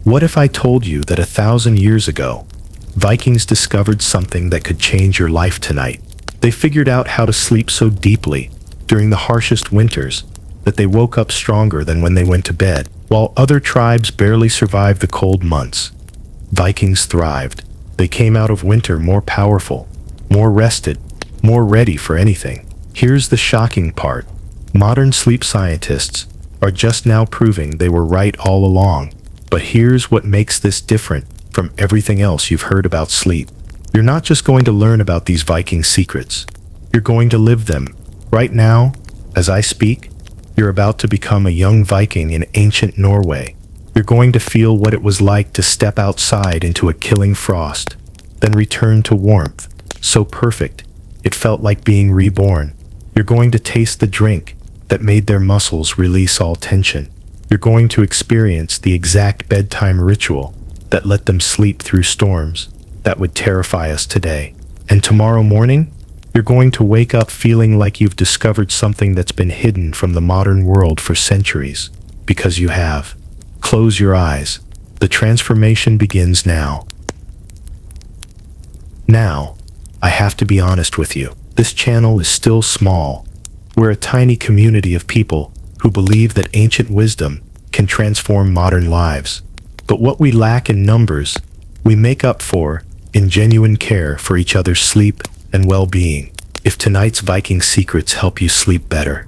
What if I told you that 1,000 years ago, Vikings discovered something that could change your life tonight? They figured out how to sleep so deeply during the harshest winters that they woke up stronger than when they went to bed. While other tribes barely survived the cold months, Vikings thrived. They came out of winter more powerful, more rested, more ready for anything. Here's the shocking part. Modern sleep scientists are just now proving they were right all along. But here's what makes this different from everything else you've heard about sleep. You're not just going to learn about these Viking secrets. You're going to live them. Right now, as I speak, you're about to become a young Viking in ancient Norway. You're going to feel what it was like to step outside into a killing frost, then return to warmth, so perfect, it felt like being reborn. You're going to taste the drink that made their muscles release all tension. You're going to experience the exact bedtime ritual that let them sleep through storms that would terrify us today. And tomorrow morning, you're going to wake up feeling like you've discovered something that's been hidden from the modern world for centuries. Because you have. Close your eyes. The transformation begins now. Now, I have to be honest with you. This channel is still small. We're a tiny community of people who believe that ancient wisdom can transform modern lives. But what we lack in numbers, we make up for in genuine care for each other's sleep and well-being. If tonight's Viking secrets help you sleep better,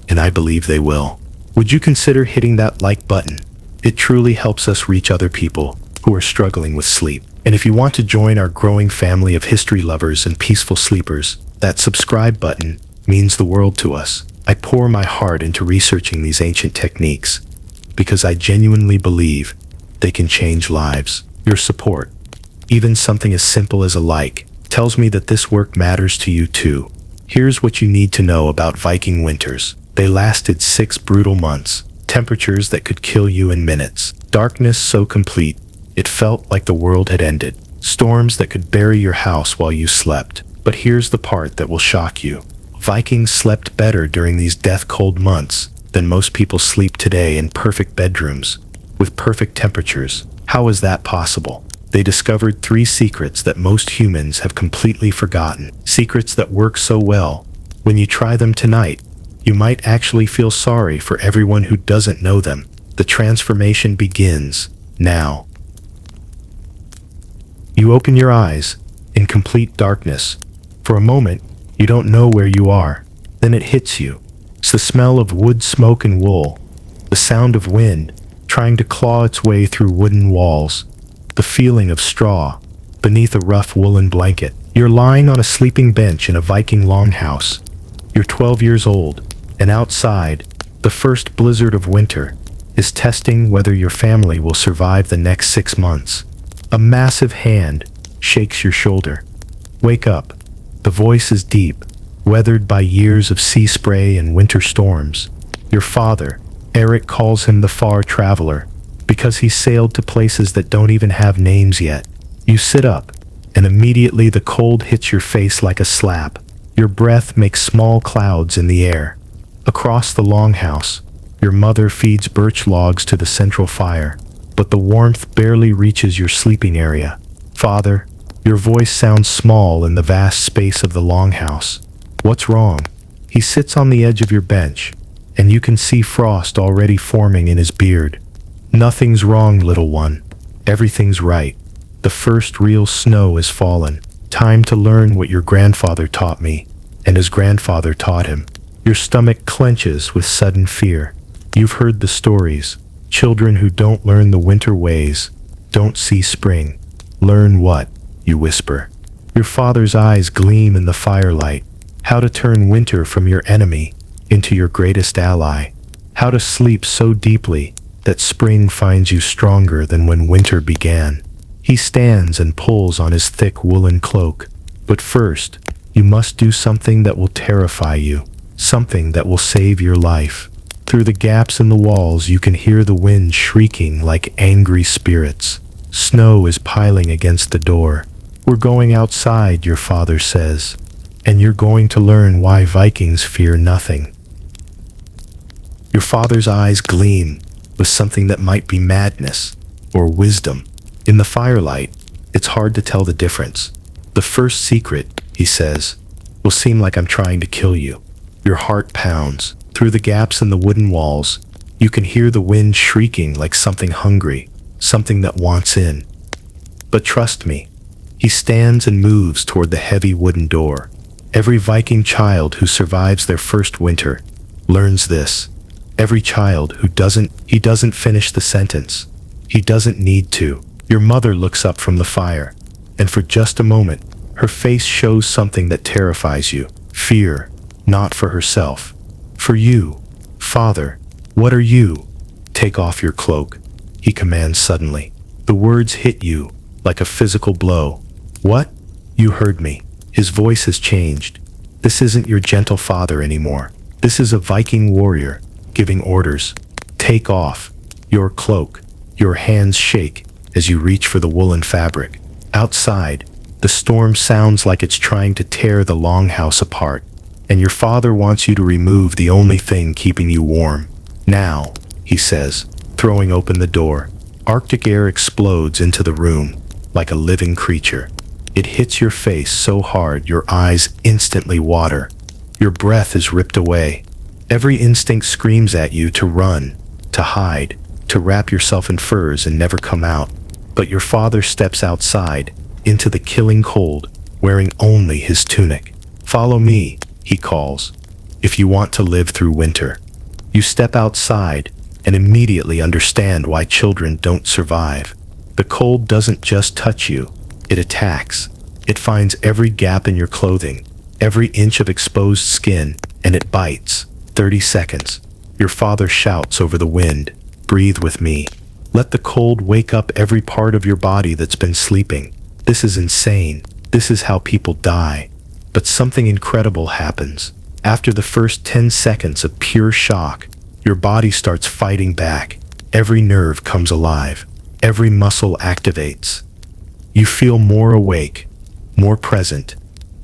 and I believe they will, would you consider hitting that like button? It truly helps us reach other people who are struggling with sleep. And if you want to join our growing family of history lovers and peaceful sleepers, that subscribe button means the world to us. I pour my heart into researching these ancient techniques because I genuinely believe they can change lives. Your support, even something as simple as a like, tells me that this work matters to you too. Here's what you need to know about Viking winters. They lasted 6 brutal months, temperatures that could kill you in minutes, darkness so complete it felt like the world had ended, storms that could bury your house while you slept. But here's the part that will shock you. Vikings slept better during these death-cold months than most people sleep today in perfect bedrooms, with perfect temperatures. How is that possible? They discovered 3 secrets that most humans have completely forgotten. Secrets that work so well, when you try them tonight, you might actually feel sorry for everyone who doesn't know them. The transformation begins now. You open your eyes in complete darkness. For a moment, you don't know where you are. Then it hits you. It's the smell of wood smoke and wool, the sound of wind trying to claw its way through wooden walls, the feeling of straw beneath a rough woolen blanket. You're lying on a sleeping bench in a Viking longhouse. You're 12 years old, and outside, the first blizzard of winter is testing whether your family will survive the next 6 months. A massive hand shakes your shoulder. Wake up. The voice is deep, weathered by years of sea spray and winter storms. Your father, Eric, calls him the far traveler because he sailed to places that don't even have names yet. You sit up, and immediately the cold hits your face like a slap. Your breath makes small clouds in the air. Across the longhouse, your mother feeds birch logs to the central fire, but the warmth barely reaches your sleeping area. Father, your voice sounds small in the vast space of the longhouse. What's wrong? He sits on the edge of your bench, and you can see frost already forming in his beard. Nothing's wrong, little one. Everything's right. The first real snow is fallen. Time to learn what your grandfather taught me, and his grandfather taught him. Your stomach clenches with sudden fear. You've heard the stories. Children who don't learn the winter ways don't see spring. Learn what? You whisper. Your father's eyes gleam in the firelight. How to turn winter from your enemy into your greatest ally. How to sleep so deeply that spring finds you stronger than when winter began. He stands and pulls on his thick woolen cloak. But first, you must do something that will terrify you. Something that will save your life. Through the gaps in the walls, you can hear the wind shrieking like angry spirits. Snow is piling against the door. We're going outside, your father says, and you're going to learn why Vikings fear nothing. Your father's eyes gleam with something that might be madness. or wisdom. In the firelight, it's hard to tell the difference. The first secret, he says, will seem like I'm trying to kill you. Your heart pounds. Through the gaps in the wooden walls, you can hear the wind shrieking like something hungry, something that wants in. But trust me, he stands and moves toward the heavy wooden door. Every Viking child who survives their first winter learns this. Every child who doesn't finish the sentence. He doesn't need to. Your mother looks up from the fire, and for just a moment, her face shows something that terrifies you. Fear, not for herself. For you. Father, what are you? Take off your cloak, he commands suddenly. The words hit you like a physical blow. What? You heard me. His voice has changed. This isn't your gentle father anymore. This is a Viking warrior giving orders. Take off your cloak. Your hands shake as you reach for the woolen fabric. Outside, the storm sounds like it's trying to tear the longhouse apart, and your father wants you to remove the only thing keeping you warm. Now, he says, throwing open the door. Arctic air explodes into the room like a living creature. It hits your face so hard your eyes instantly water. Your breath is ripped away. Every instinct screams at you to run, to hide, to wrap yourself in furs and never come out. But your father steps outside, into the killing cold, wearing only his tunic. Follow me, he calls, if you want to live through winter. You step outside and immediately understand why children don't survive. The cold doesn't just touch you, it attacks. It finds every gap in your clothing, every inch of exposed skin, and it bites. 30 seconds. Your father shouts over the wind, breathe with me. Let the cold wake up every part of your body that's been sleeping. This is insane. This is how people die. But something incredible happens. After the first 10 seconds of pure shock, your body starts fighting back. Every nerve comes alive. Every muscle activates. You feel more awake, more present,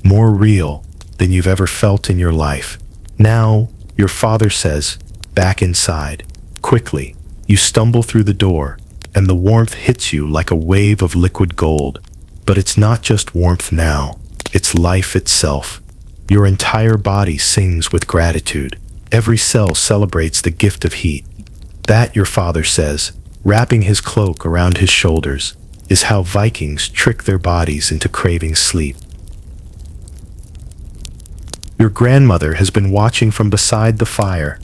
more real than you've ever felt in your life. Now, your father says, back inside. Quickly, you stumble through the door, and the warmth hits you like a wave of liquid gold. But it's not just warmth now, it's life itself. Your entire body sings with gratitude. Every cell celebrates the gift of heat. That, your father says, wrapping his cloak around his shoulders, is how Vikings trick their bodies into craving sleep. Your grandmother has been watching from beside the fire,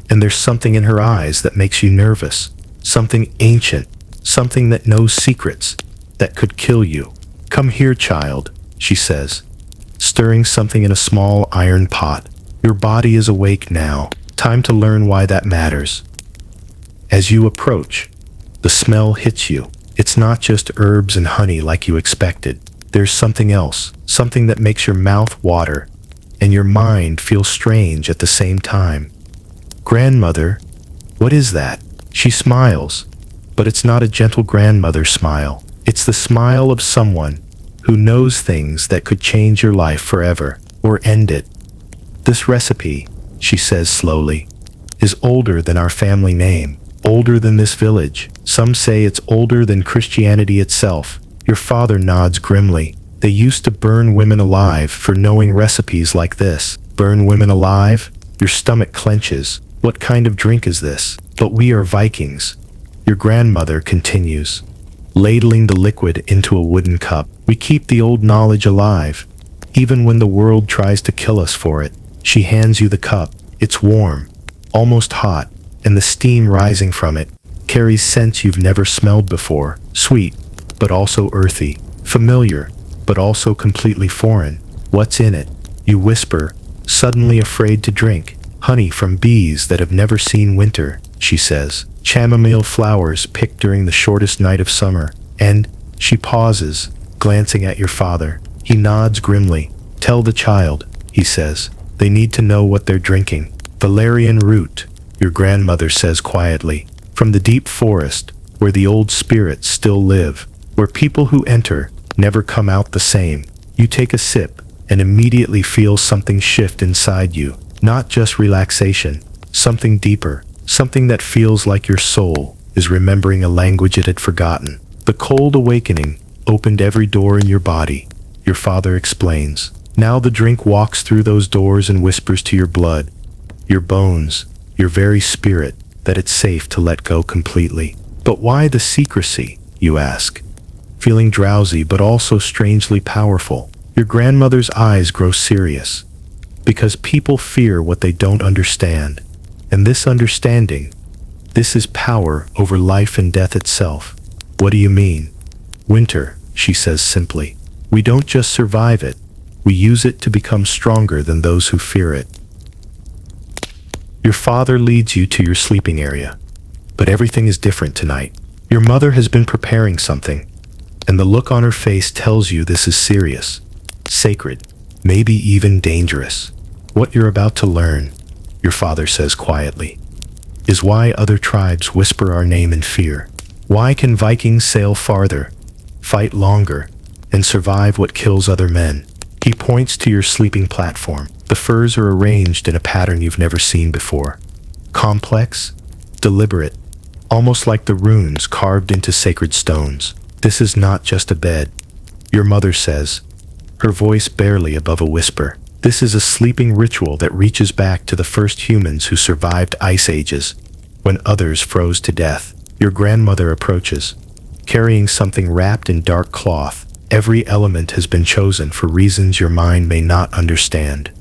and there's something in her eyes that makes you nervous. Something ancient, something that knows secrets, that could kill you. Come here, child, she says, stirring something in a small iron pot. Your body is awake now. Time to learn why that matters. As you approach, the smell hits you. It's not just herbs and honey like you expected. There's something else, something that makes your mouth water and your mind feel strange at the same time. Grandmother, what is that? She smiles, but it's not a gentle grandmother smile. It's the smile of someone who knows things that could change your life forever or end it. This recipe, she says slowly, is older than our family name, older than this village. Some say it's older than Christianity itself. Your father nods grimly. They used to burn women alive for knowing recipes like this. Burn women alive? Your stomach clenches. What kind of drink is this? But we are Vikings. Your grandmother continues, ladling the liquid into a wooden cup. We keep the old knowledge alive, even when the world tries to kill us for it. She hands you the cup. It's warm, almost hot, and the steam rising from it carries scents you've never smelled before. Sweet, but also earthy. Familiar, but also completely foreign. What's in it? You whisper, suddenly afraid to drink. Honey from bees that have never seen winter, she says. Chamomile flowers picked during the shortest night of summer. And, she pauses, glancing at your father. He nods grimly. Tell the child, he says. They need to know what they're drinking. Valerian root, your grandmother says quietly. From the deep forest, where the old spirits still live, where people who enter never come out the same. You take a sip and immediately feel something shift inside you. Not just relaxation, something deeper, something that feels like your soul is remembering a language it had forgotten. The cold awakening opened every door in your body, your father explains. Now the drink walks through those doors and whispers to your blood, your bones, your very spirit, that it's safe to let go completely. But why the secrecy, you ask? Feeling drowsy but also strangely powerful, your grandmother's eyes grow serious. Because people fear what they don't understand. And this understanding, this is power over life and death itself. What do you mean? Winter, she says simply. We don't just survive it, we use it to become stronger than those who fear it. Your father leads you to your sleeping area. But everything is different tonight. Your mother has been preparing something, and the look on her face tells you this is serious, sacred, maybe even dangerous. What you're about to learn, your father says quietly, is why other tribes whisper our name in fear. Why can Vikings sail farther, fight longer, and survive what kills other men? He points to your sleeping platform. The furs are arranged in a pattern you've never seen before. Complex, deliberate, almost like the runes carved into sacred stones. This is not just a bed, your mother says, her voice barely above a whisper. This is a sleeping ritual that reaches back to the first humans who survived ice ages, when others froze to death. Your grandmother approaches, carrying something wrapped in dark cloth. Every element has been chosen for reasons your mind may not understand,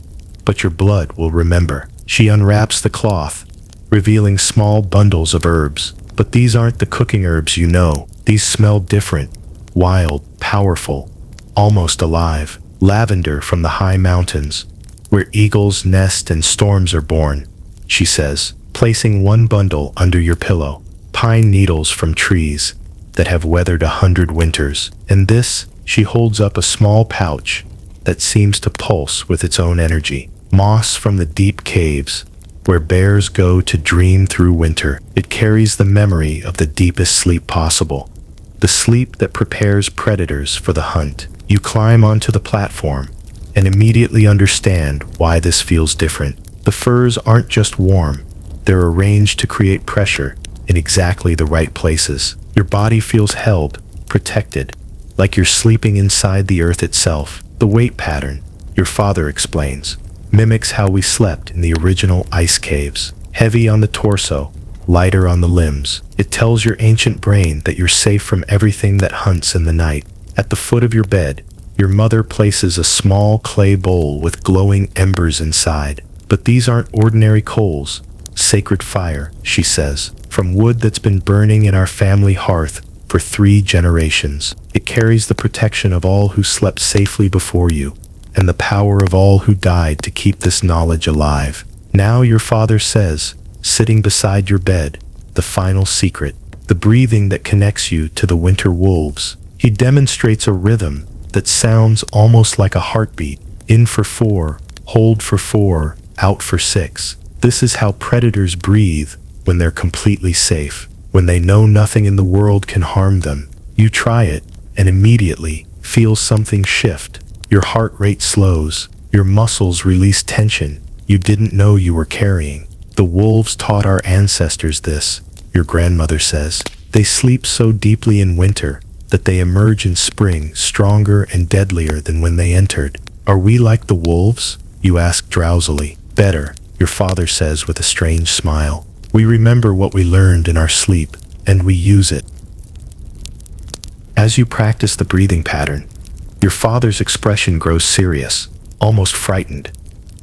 but your blood will remember. She unwraps the cloth, revealing small bundles of herbs. But these aren't the cooking herbs you know. These smell different, wild, powerful, almost alive. Lavender from the high mountains, where eagles nest and storms are born, she says, placing one bundle under your pillow. Pine needles from trees that have weathered 100 winters. And this, she holds up a small pouch that seems to pulse with its own energy. Moss from the deep caves, where bears go to dream through winter. It carries the memory of the deepest sleep possible, the sleep that prepares predators for the hunt. You climb onto the platform and immediately understand why this feels different. The furs aren't just warm, they're arranged to create pressure in exactly the right places. Your body feels held, protected, like you're sleeping inside the earth itself. The weight pattern, your father explains, mimics how we slept in the original ice caves. Heavy on the torso, lighter on the limbs. It tells your ancient brain that you're safe from everything that hunts in the night. At the foot of your bed, your mother places a small clay bowl with glowing embers inside. But these aren't ordinary coals. Sacred fire, she says, from wood that's been burning in our family hearth for 3 generations. It carries the protection of all who slept safely before you, and the power of all who died to keep this knowledge alive. Now your father says, sitting beside your bed, the final secret, the breathing that connects you to the winter wolves. He demonstrates a rhythm that sounds almost like a heartbeat. In for 4, hold for 4, out for 6. This is how predators breathe when they're completely safe, when they know nothing in the world can harm them. You try it, and immediately feel something shift. Your heart rate slows, your muscles release tension you didn't know you were carrying. The wolves taught our ancestors this, your grandmother says. They sleep so deeply in winter that they emerge in spring stronger and deadlier than when they entered. Are we like the wolves? You ask drowsily. Better, your father says with a strange smile. We remember what we learned in our sleep, and we use it. As you practice the breathing pattern, your father's expression grows serious, almost frightened.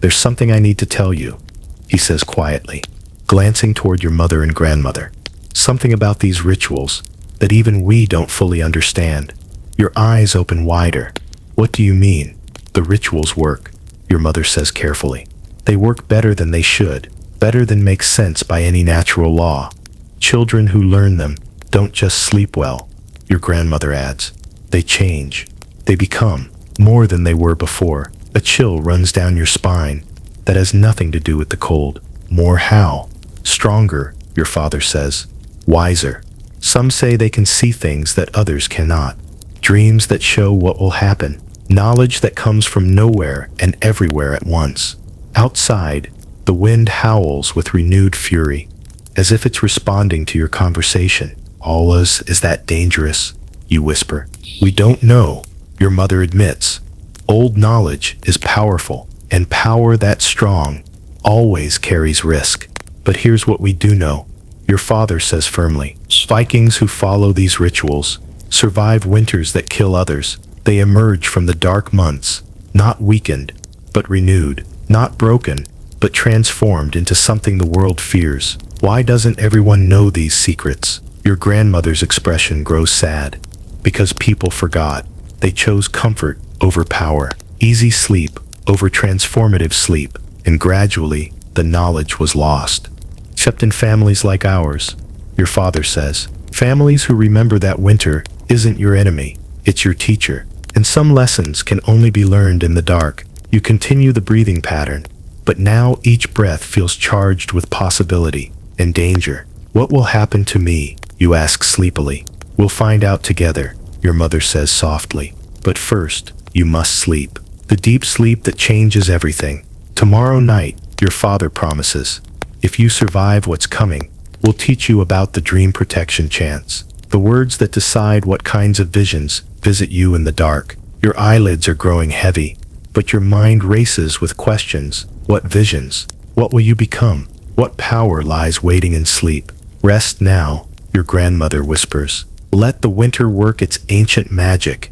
There's something I need to tell you, he says quietly, glancing toward your mother and grandmother. Something about these rituals that even we don't fully understand. Your eyes open wider. What do you mean? The rituals work, your mother says carefully. They work better than they should, better than makes sense by any natural law. Children who learn them don't just sleep well, your grandmother adds. They change. They become more than they were before. A chill runs down your spine that has nothing to do with the cold. More how? Stronger, your father says. Wiser. Some say they can see things that others cannot. Dreams that show what will happen. Knowledge that comes from nowhere and everywhere at once. Outside, the wind howls with renewed fury. as if it's responding to your conversation. Always, is that dangerous? You whisper. We don't know, your mother admits. Old knowledge is powerful, and power that strong always carries risk. But here's what we do know, your father says firmly. Vikings who follow these rituals survive winters that kill others. They emerge from the dark months, not weakened, but renewed, not broken, but transformed into something the world fears. Why doesn't everyone know these secrets? Your grandmother's expression grows sad. Because people forgot. They chose comfort over power, easy sleep over transformative sleep, and gradually the knowledge was lost. Except in families like ours, your father says. Families who remember that winter isn't your enemy, it's your teacher. And some lessons can only be learned in the dark. You continue the breathing pattern, but now each breath feels charged with possibility and danger. What will happen to me? You ask sleepily. We'll find out together, your mother says softly. But first, you must sleep. The deep sleep that changes everything. Tomorrow night, your father promises. If you survive what's coming, we'll teach you about the dream protection chants. The words that decide what kinds of visions visit you in the dark. Your eyelids are growing heavy, but your mind races with questions. What visions? What will you become? What power lies waiting in sleep? Rest now, your grandmother whispers. Let the winter work its ancient magic.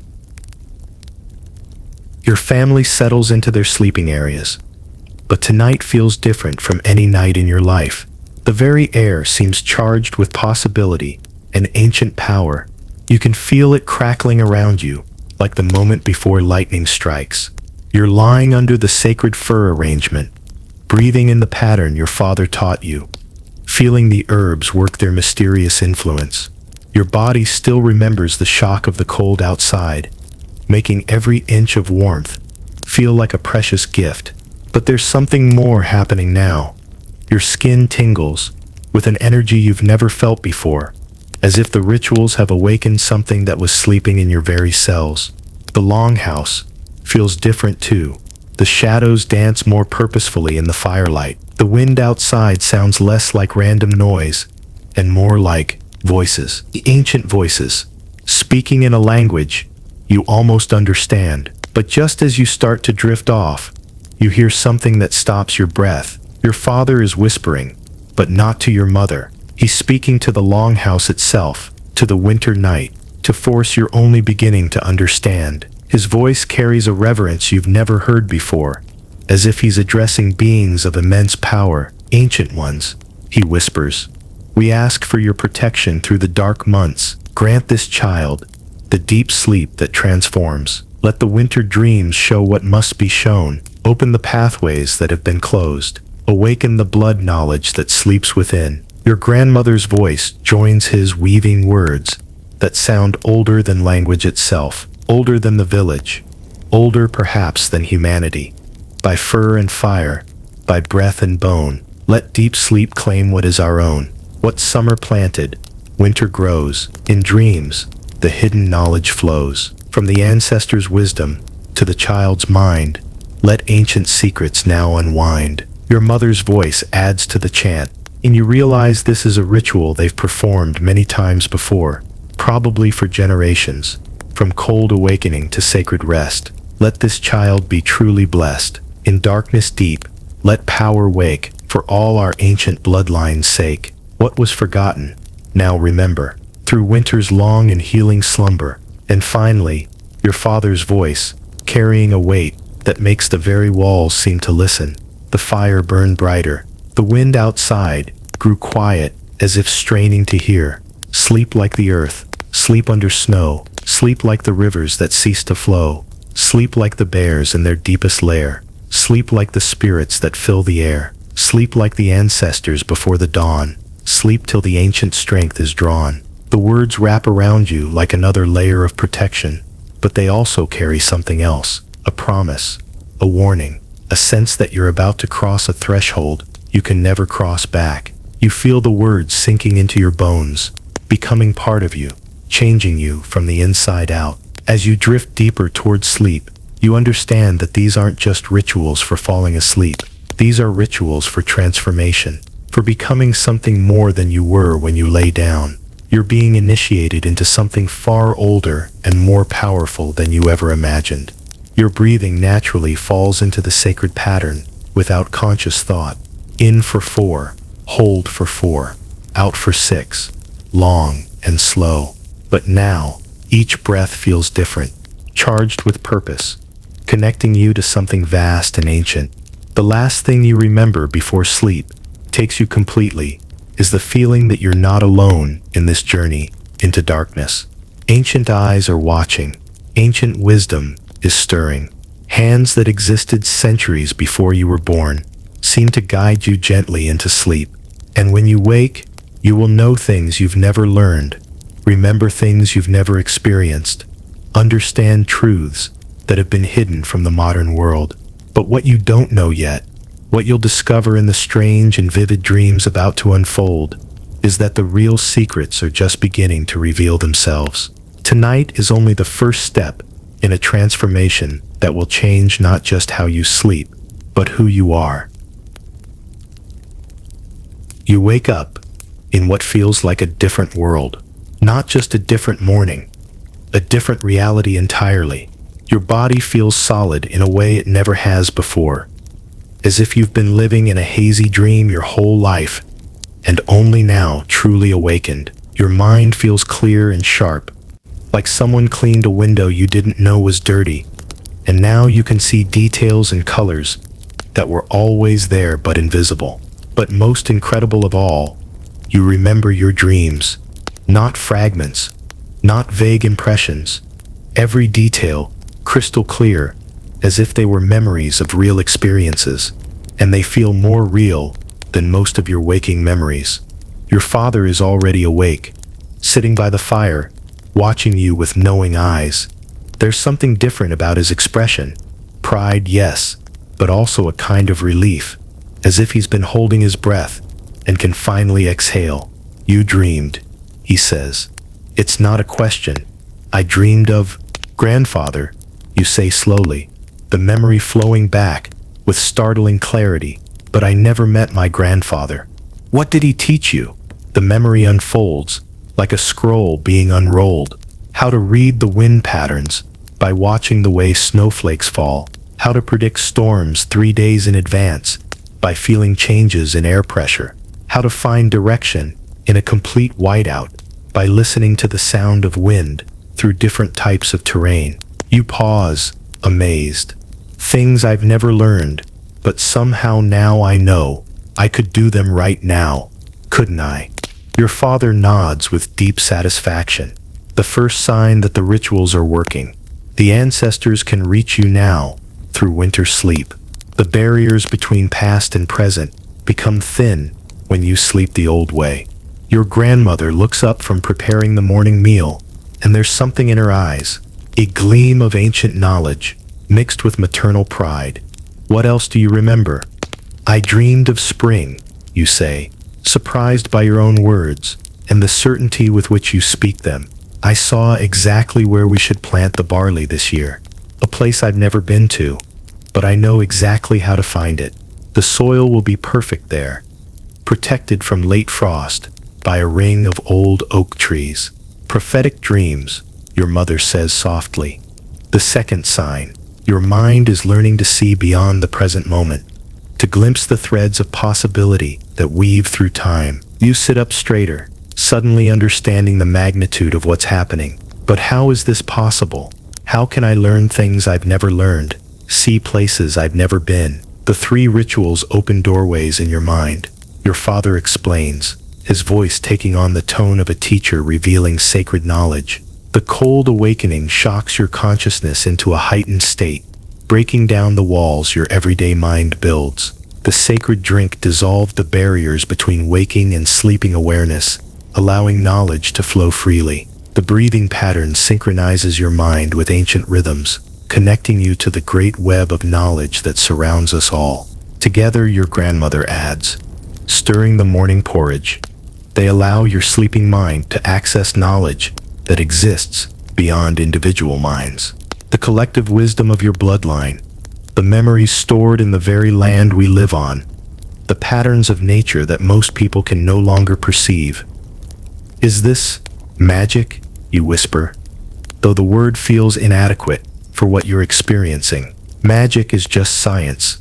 Your family settles into their sleeping areas. But tonight feels different from any night in your life. The very air seems charged with possibility and ancient power. You can feel it crackling around you, like the moment before lightning strikes. You're lying under the sacred fir arrangement, breathing in the pattern your father taught you, feeling the herbs work their mysterious influence. Your body still remembers the shock of the cold outside, making every inch of warmth feel like a precious gift. But there's something more happening now. Your skin tingles with an energy you've never felt before, as if the rituals have awakened something that was sleeping in your very cells. The longhouse feels different too. The shadows dance more purposefully in the firelight. The wind outside sounds less like random noise and more like voices. The ancient voices, speaking in a language you almost understand. But just as you start to drift off, you hear something that stops your breath. Your father is whispering, but not to your mother. He's speaking to the longhouse itself, to the winter night, to force you're only beginning to understand. His voice carries a reverence you've never heard before, as if he's addressing beings of immense power, ancient ones. He whispers, "We ask for your protection through the dark months. Grant this child the deep sleep that transforms. Let the winter dreams show what must be shown. Open the pathways that have been closed. Awaken the blood knowledge that sleeps within." Your grandmother's voice joins his, weaving words that sound older than language itself, older than the village, older perhaps than humanity. By fur and fire, by breath and bone, let deep sleep claim what is our own. What summer planted, winter grows. In dreams, the hidden knowledge flows. From the ancestors' wisdom to the child's mind, let ancient secrets now unwind. Your mother's voice adds to the chant, and you realize this is a ritual they've performed many times before, probably for generations. From cold awakening to sacred rest, let this child be truly blessed. In darkness deep, let power wake, for all our ancient bloodline's sake. What was forgotten, now remember, through winter's long and healing slumber. And finally, your father's voice, carrying a weight that makes the very walls seem to listen. The fire burned brighter. The wind outside grew quiet, as if straining to hear. Sleep like the earth, sleep under snow, sleep like the rivers that cease to flow, sleep like the bears in their deepest lair, sleep like the spirits that fill the air, sleep like the ancestors before the dawn, sleep till the ancient strength is drawn. The words wrap around you like another layer of protection, but they also carry something else, a promise, a warning, a sense that you're about to cross a threshold you can never cross back. You feel the words sinking into your bones, becoming part of you, changing you from the inside out. As you drift deeper towards sleep, you understand that these aren't just rituals for falling asleep. These are rituals for transformation, for becoming something more than you were when you lay down. You're being initiated into something far older and more powerful than you ever imagined. Your breathing naturally falls into the sacred pattern without conscious thought. In for 4, hold for 4, out for 6, long and slow. But now, each breath feels different, charged with purpose, connecting you to something vast and ancient. The last thing you remember before sleep takes you completely is the feeling that you're not alone in this journey into darkness. Ancient eyes are watching. Ancient wisdom is stirring. Hands that existed centuries before you were born seem to guide you gently into sleep. And when you wake, you will know things you've never learned, remember things you've never experienced, understand truths that have been hidden from the modern world. But what you don't know yet, what you'll discover in the strange and vivid dreams about to unfold, is that the real secrets are just beginning to reveal themselves. Tonight is only the first step in a transformation that will change not just how you sleep, but who you are. You wake up in what feels like a different world, not just a different morning, a different reality entirely. Your body feels solid in a way it never has before, as if you've been living in a hazy dream your whole life, and only now truly awakened. Your mind feels clear and sharp, like someone cleaned a window you didn't know was dirty, and now you can see details and colors that were always there but invisible. But most incredible of all, you remember your dreams, not fragments, not vague impressions, every detail crystal clear, as if they were memories of real experiences, and they feel more real than most of your waking memories. Your father is already awake, sitting by the fire, watching you with knowing eyes. There's something different about his expression. Pride, yes, but also a kind of relief, as if he's been holding his breath and can finally exhale. You dreamed, he says. It's not a question. I dreamed of grandfather, you say slowly, the memory flowing back with startling clarity. But I never met my grandfather. What did he teach you? The memory unfolds, like a scroll being unrolled. How to read the wind patterns by watching the way snowflakes fall. How to predict storms 3 days in advance by feeling changes in air pressure. How to find direction in a complete whiteout by listening to the sound of wind through different types of terrain. You pause, amazed. Things I've never learned, but somehow now I know I could do them right now, couldn't I? Your father nods with deep satisfaction, the first sign that the rituals are working. The ancestors can reach you now through winter sleep. The barriers between past and present become thin when you sleep the old way. Your grandmother looks up from preparing the morning meal, and there's something in her eyes, a gleam of ancient knowledge mixed with maternal pride. What else do you remember? I dreamed of spring, you say, surprised by your own words and the certainty with which you speak them. I saw exactly where we should plant the barley this year, a place I've never been to, but I know exactly how to find it. The soil will be perfect there, protected from late frost by a ring of old oak trees. Prophetic dreams, your mother says softly. The second sign, your mind is learning to see beyond the present moment, to glimpse the threads of possibility that weave through time. You sit up straighter, suddenly understanding the magnitude of what's happening. But how is this possible? How can I learn things I've never learned, see places I've never been? The 3 rituals open doorways in your mind. Your father explains, his voice taking on the tone of a teacher revealing sacred knowledge. The cold awakening shocks your consciousness into a heightened state, breaking down the walls your everyday mind builds. The sacred drink dissolved the barriers between waking and sleeping awareness, allowing knowledge to flow freely. The breathing pattern synchronizes your mind with ancient rhythms, connecting you to the great web of knowledge that surrounds us all. Together, your grandmother adds, stirring the morning porridge. They allow your sleeping mind to access knowledge that exists beyond individual minds. The collective wisdom of your bloodline, the memories stored in the very land we live on, the patterns of nature that most people can no longer perceive. Is this magic? You whisper, though the word feels inadequate for what you're experiencing. Magic is just science.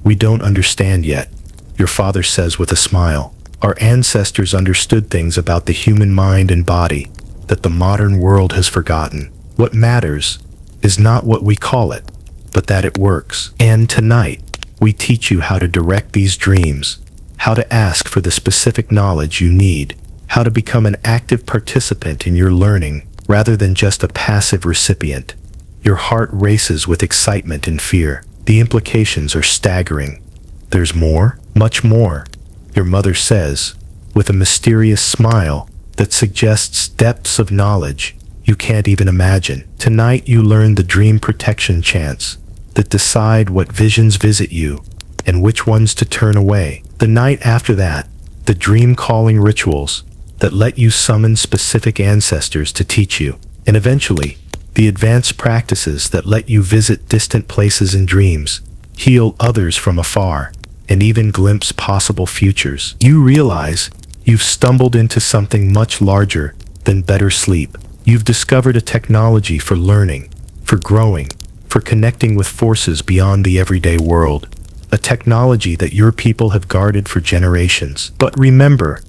We don't understand yet, your father says with a smile. Our ancestors understood things about the human mind and body that the modern world has forgotten. What matters is not what we call it, but that it works. And tonight, we teach you how to direct these dreams, how to ask for the specific knowledge you need, how to become an active participant in your learning rather than just a passive recipient. Your heart races with excitement and fear. The implications are staggering. There's more, much more, your mother says, with a mysterious smile that suggests depths of knowledge you can't even imagine. Tonight you learn the dream protection chants that decide what visions visit you and which ones to turn away. The night after that, the dream calling rituals that let you summon specific ancestors to teach you, and eventually, the advanced practices that let you visit distant places in dreams, heal others from afar, and even glimpse possible futures. You realize you've stumbled into something much larger than better sleep. You've discovered a technology for learning, for growing, for connecting with forces beyond the everyday world. A technology that your people have guarded for generations. But remember,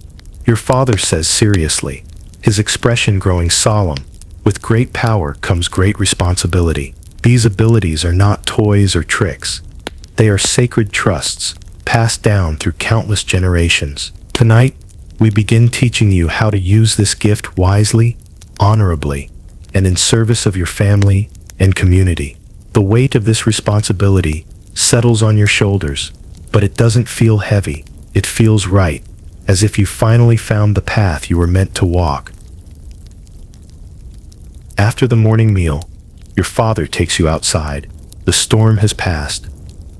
your father says seriously, his expression growing solemn, with great power comes great responsibility. These abilities are not toys or tricks. They are sacred trusts, passed down through countless generations. Tonight, we begin teaching you how to use this gift wisely, honorably, and in service of your family and community. The weight of this responsibility settles on your shoulders, but it doesn't feel heavy. It feels right, as if you finally found the path you were meant to walk. After the morning meal, your father takes you outside. The storm has passed,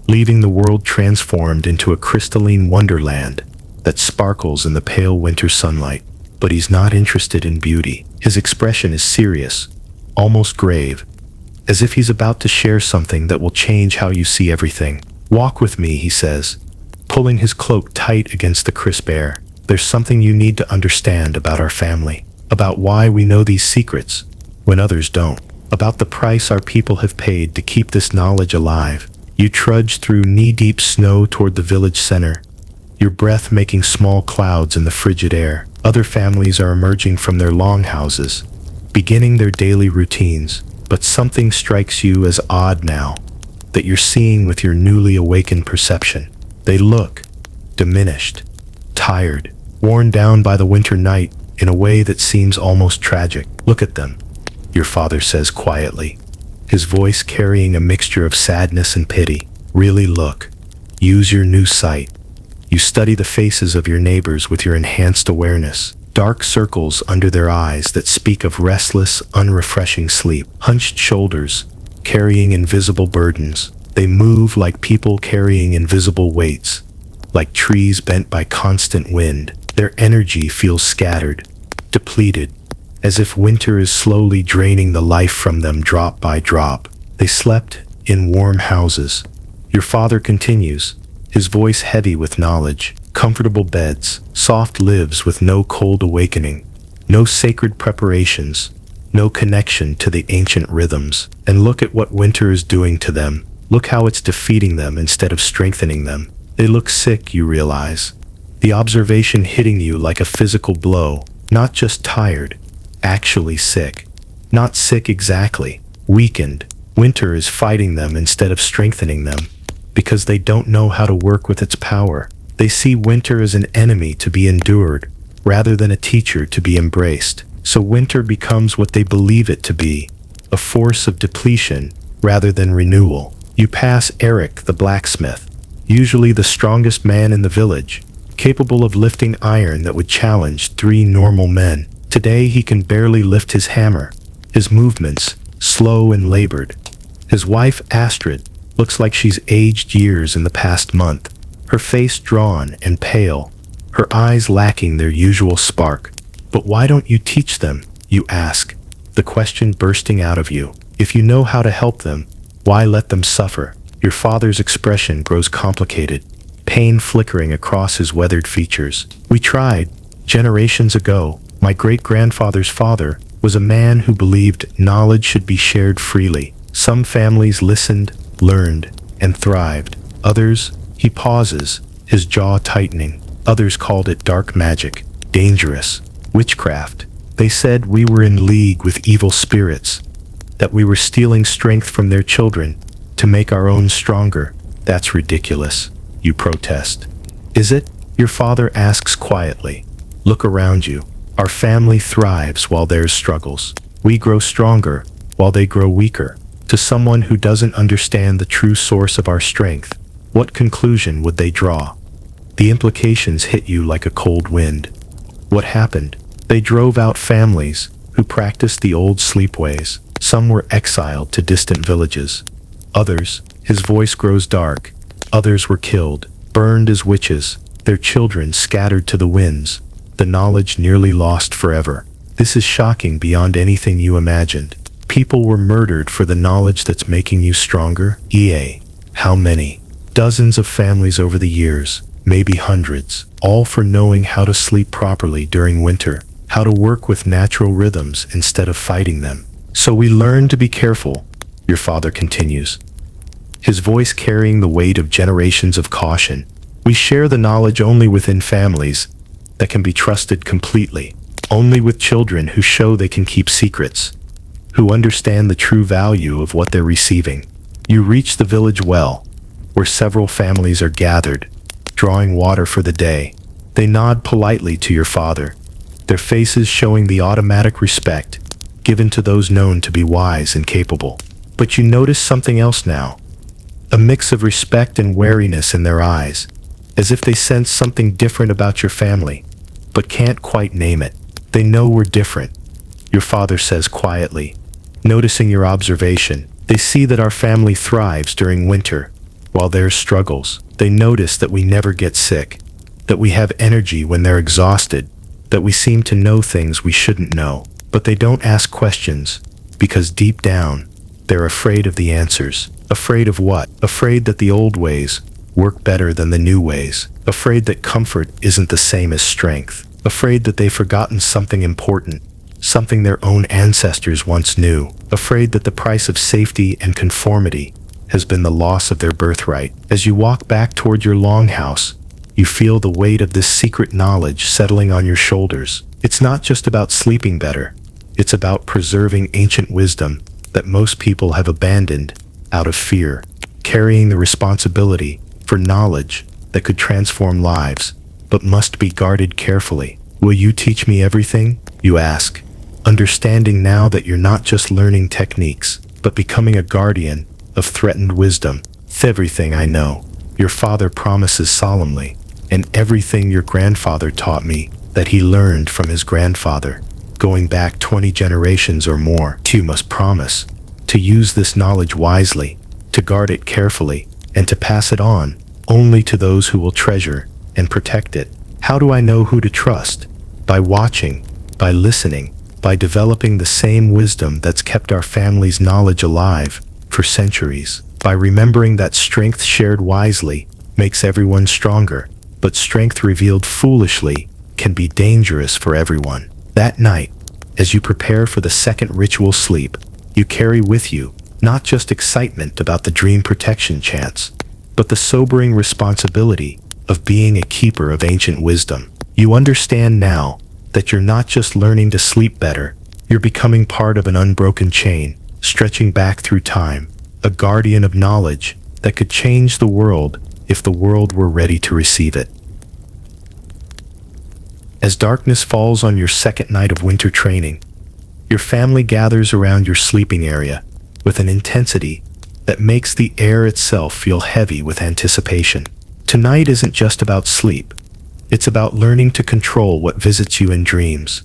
leaving the world transformed into a crystalline wonderland that sparkles in the pale winter sunlight. But he's not interested in beauty. His expression is serious, almost grave, as if he's about to share something that will change how you see everything. Walk with me, he says, pulling his cloak tight against the crisp air. There's something you need to understand about our family, about why we know these secrets when others don't, about the price our people have paid to keep this knowledge alive. You trudge through knee-deep snow toward the village center, your breath making small clouds in the frigid air. Other families are emerging from their longhouses, beginning their daily routines. But something strikes you as odd now, that you're seeing with your newly awakened perception. They look diminished, tired, worn down by the winter night in a way that seems almost tragic. Look at them, your father says quietly, his voice carrying a mixture of sadness and pity. Really look. Use your new sight. You study the faces of your neighbors with your enhanced awareness. Dark circles under their eyes that speak of restless, unrefreshing sleep. Hunched shoulders, carrying invisible burdens. They move like people carrying invisible weights, like trees bent by constant wind. Their energy feels scattered, depleted, as if winter is slowly draining the life from them drop by drop. They slept in warm houses. Your father continues, his voice heavy with knowledge. Comfortable beds, soft lives with no cold awakening, no sacred preparations, no connection to the ancient rhythms. And look at what winter is doing to them. Look how it's defeating them instead of strengthening them. They look sick, you realize. The observation hitting you like a physical blow, not just tired, actually sick. Not sick exactly, weakened. Winter is fighting them instead of strengthening them, because they don't know how to work with its power. They see winter as an enemy to be endured, rather than a teacher to be embraced. So winter becomes what they believe it to be, a force of depletion rather than renewal. You pass Eric the blacksmith, usually the strongest man in the village, capable of lifting iron that would challenge 3 normal men. Today he can barely lift his hammer, his movements slow and labored. His wife Astrid looks like she's aged years in the past month, her face drawn and pale, her eyes lacking their usual spark. But why don't you teach them, you ask, the question bursting out of you. If you know how to help them, why let them suffer? Your father's expression grows complicated, pain flickering across his weathered features. We tried. Generations ago, my great-grandfather's father was a man who believed knowledge should be shared freely. Some families listened, learned, and thrived. Others, he pauses, his jaw tightening. Others called it dark magic, dangerous, witchcraft. They said we were in league with evil spirits, that we were stealing strength from their children to make our own stronger. That's ridiculous, you protest. Is it? Your father asks quietly. Look around you. Our family thrives while theirs struggles. We grow stronger while they grow weaker. To someone who doesn't understand the true source of our strength, what conclusion would they draw? The implications hit you like a cold wind. What happened? They drove out families who practiced the old sleepways. Some were exiled to distant villages. Others, his voice grows dark. Others were killed, burned as witches, their children scattered to the winds, the knowledge nearly lost forever. This is shocking beyond anything you imagined. People were murdered for the knowledge that's making you stronger. How many? Dozens of families over the years, maybe hundreds, all for knowing how to sleep properly during winter, how to work with natural rhythms instead of fighting them. So we learned to be careful, your father continues, his voice carrying the weight of generations of caution. We share the knowledge only within families that can be trusted completely, only with children who show they can keep secrets, who understand the true value of what they're receiving. You reach the village well, where several families are gathered, drawing water for the day. They nod politely to your father, their faces showing the automatic respect given to those known to be wise and capable. But you notice something else now, a mix of respect and wariness in their eyes, as if they sense something different about your family, but can't quite name it. They know we're different, your father says quietly, noticing your observation. They see that our family thrives during winter, while theirs struggles. They notice that we never get sick, that we have energy when they're exhausted, that we seem to know things we shouldn't know. But they don't ask questions, because deep down, they're afraid of the answers. Afraid of what? Afraid that the old ways work better than the new ways. Afraid that comfort isn't the same as strength. Afraid that they've forgotten something important, something their own ancestors once knew. Afraid that the price of safety and conformity has been the loss of their birthright. As you walk back toward your longhouse, you feel the weight of this secret knowledge settling on your shoulders. It's not just about sleeping better. It's about preserving ancient wisdom that most people have abandoned out of fear, carrying the responsibility for knowledge that could transform lives, but must be guarded carefully. Will you teach me everything? You ask, understanding now that you're not just learning techniques, but becoming a guardian of threatened wisdom. Everything I know, your father promises solemnly, and everything your grandfather taught me that he learned from his grandfather, going back 20 generations or more. You must promise to use this knowledge wisely, to guard it carefully, and to pass it on only to those who will treasure and protect it. How do I know who to trust? By watching, by listening, by developing the same wisdom that's kept our family's knowledge alive for centuries, by remembering that strength shared wisely makes everyone stronger, but strength revealed foolishly can be dangerous for everyone. That night, as you prepare for the second ritual sleep, you carry with you not just excitement about the dream protection chance, but the sobering responsibility of being a keeper of ancient wisdom. You understand now that you're not just learning to sleep better, you're becoming part of an unbroken chain, stretching back through time, a guardian of knowledge that could change the world if the world were ready to receive it. As darkness falls on your second night of winter training, your family gathers around your sleeping area with an intensity that makes the air itself feel heavy with anticipation. Tonight isn't just about sleep. It's about learning to control what visits you in dreams,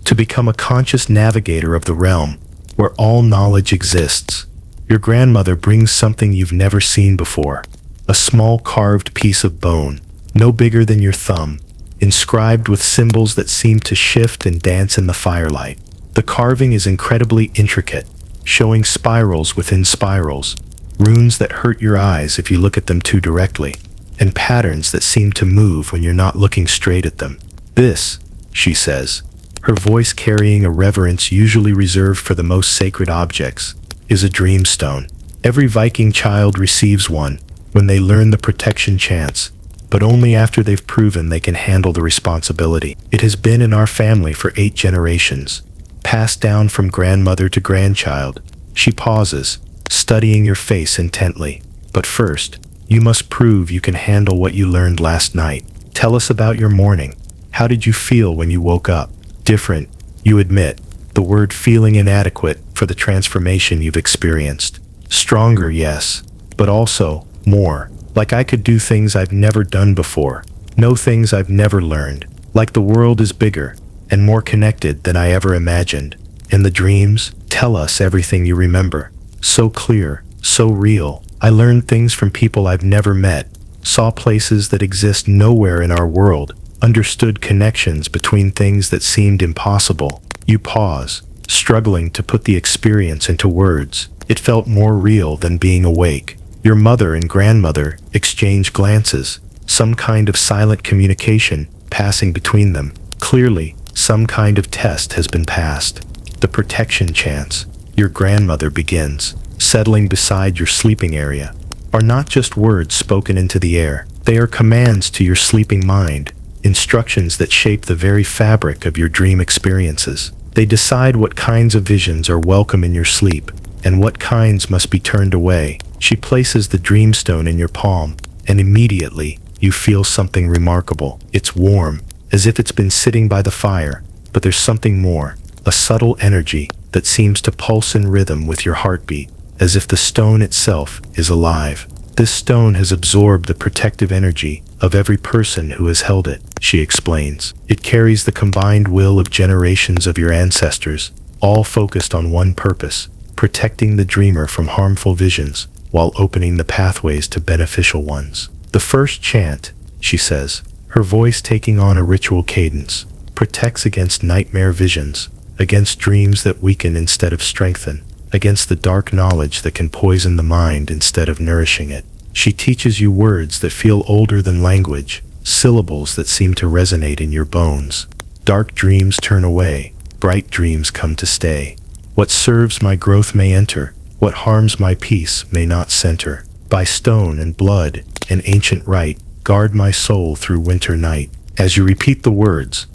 to become a conscious navigator of the realm where all knowledge exists. Your grandmother brings something you've never seen before, a small carved piece of bone, no bigger than your thumb, inscribed with symbols that seem to shift and dance in the firelight. The carving is incredibly intricate, showing spirals within spirals, runes that hurt your eyes if you look at them too directly. and patterns that seem to move when you're not looking straight at them. This, she says, her voice carrying a reverence usually reserved for the most sacred objects, is a dream stone. Every Viking child receives one when they learn the protection chants, but only after they've proven they can handle the responsibility. It has been in our family for 8 generations, passed down from grandmother to grandchild. She pauses, studying your face intently. But first, you must prove you can handle what you learned last night. Tell us about your morning. How did you feel when you woke up? Different, you admit, the word feeling inadequate for the transformation you've experienced. Stronger, yes, but also more. Like I could do things I've never done before, know things I've never learned. Like the world is bigger and more connected than I ever imagined. And the dreams, tell us everything you remember. So clear, so real. I learned things from people I've never met, saw places that exist nowhere in our world, understood connections between things that seemed impossible. You pause, struggling to put the experience into words. It felt more real than being awake. Your mother and grandmother exchange glances, some kind of silent communication passing between them. Clearly, some kind of test has been passed. The protection chants, your grandmother begins, settling beside your sleeping area, are not just words spoken into the air. They are commands to your sleeping mind, instructions that shape the very fabric of your dream experiences. They decide what kinds of visions are welcome in your sleep, and what kinds must be turned away. She places the dreamstone in your palm, and immediately, you feel something remarkable. It's warm, as if it's been sitting by the fire, but there's something more, a subtle energy that seems to pulse in rhythm with your heartbeat, as if the stone itself is alive. This stone has absorbed the protective energy of every person who has held it, she explains. It carries the combined will of generations of your ancestors, all focused on one purpose, protecting the dreamer from harmful visions, while opening the pathways to beneficial ones. The first chant, she says, her voice taking on a ritual cadence, protects against nightmare visions, against dreams that weaken instead of strengthen, against the dark knowledge that can poison the mind instead of nourishing it. She teaches you words that feel older than language, syllables that seem to resonate in your bones. Dark dreams turn away, bright dreams come to stay. What serves my growth may enter, what harms my peace may not center. By stone and blood and ancient rite, guard my soul through winter night. As you repeat the words,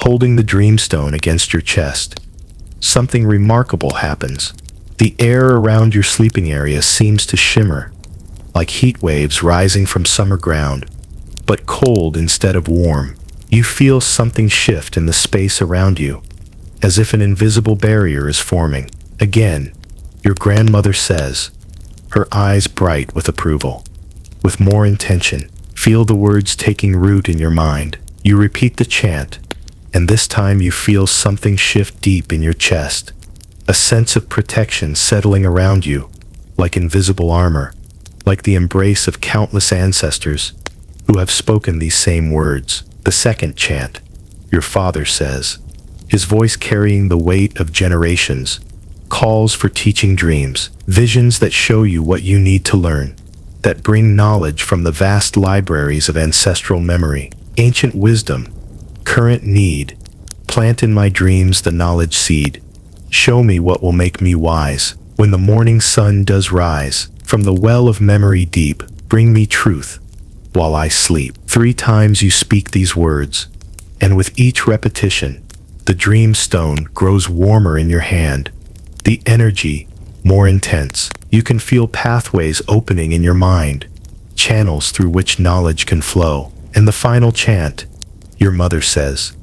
holding the dreamstone against your chest, something remarkable happens. The air around your sleeping area seems to shimmer, like heat waves rising from summer ground, but cold instead of warm. You feel something shift in the space around you, as if an invisible barrier is forming. Again, your grandmother says, her eyes bright with approval. With more intention, feel the words taking root in your mind. You repeat the chant, and this time you feel something shift deep in your chest. A sense of protection settling around you, like invisible armor, like the embrace of countless ancestors who have spoken these same words. The second chant, your father says, his voice carrying the weight of generations, calls for teaching dreams, visions that show you what you need to learn, that bring knowledge from the vast libraries of ancestral memory, ancient wisdom, current need. Plant in my dreams the knowledge seed. Show me what will make me wise. When the morning sun does rise, from the well of memory deep, bring me truth while I sleep. 3 times you speak these words, and with each repetition, the dream stone grows warmer in your hand. The energy more intense. You can feel pathways opening in your mind, channels through which knowledge can flow. And the final chant, your mother says,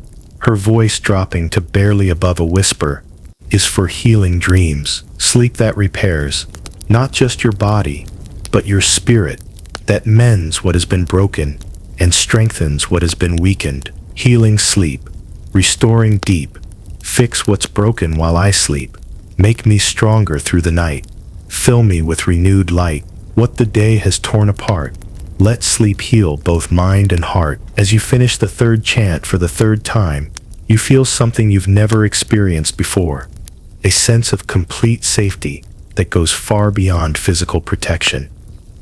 her voice dropping to barely above a whisper, is for healing dreams. Sleep that repairs, not just your body, but your spirit, that mends what has been broken and strengthens what has been weakened. Healing sleep, restoring deep, fix what's broken while I sleep. Make me stronger through the night, fill me with renewed light. What the day has torn apart, let sleep heal both mind and heart. As you finish the third chant for the third time, you feel something you've never experienced before. A sense of complete safety that goes far beyond physical protection.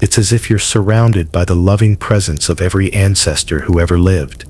It's as if you're surrounded by the loving presence of every ancestor who ever lived,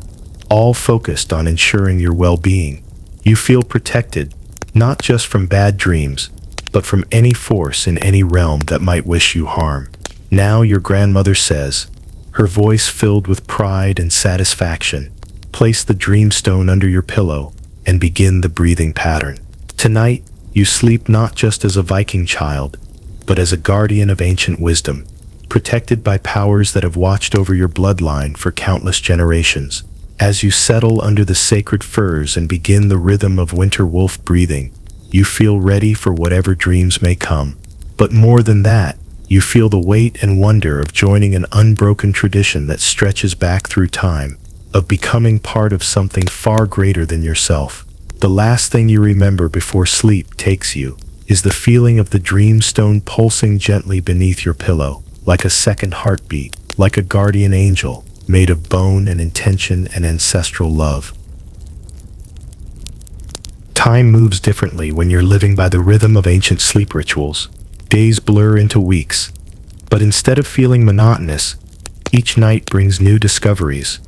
all focused on ensuring your well-being. You feel protected, not just from bad dreams, but from any force in any realm that might wish you harm. Now your grandmother says, her voice filled with pride and satisfaction, place the dreamstone under your pillow and begin the breathing pattern. Tonight, you sleep not just as a Viking child, but as a guardian of ancient wisdom, protected by powers that have watched over your bloodline for countless generations. As you settle under the sacred firs and begin the rhythm of winter wolf breathing, you feel ready for whatever dreams may come. But more than that, you feel the weight and wonder of joining an unbroken tradition that stretches back through time, of becoming part of something far greater than yourself. The last thing you remember before sleep takes you is the feeling of the dreamstone pulsing gently beneath your pillow, like a second heartbeat, like a guardian angel, made of bone and intention and ancestral love. Time moves differently when you're living by the rhythm of ancient sleep rituals. Days blur into weeks, but instead of feeling monotonous, each night brings new discoveries,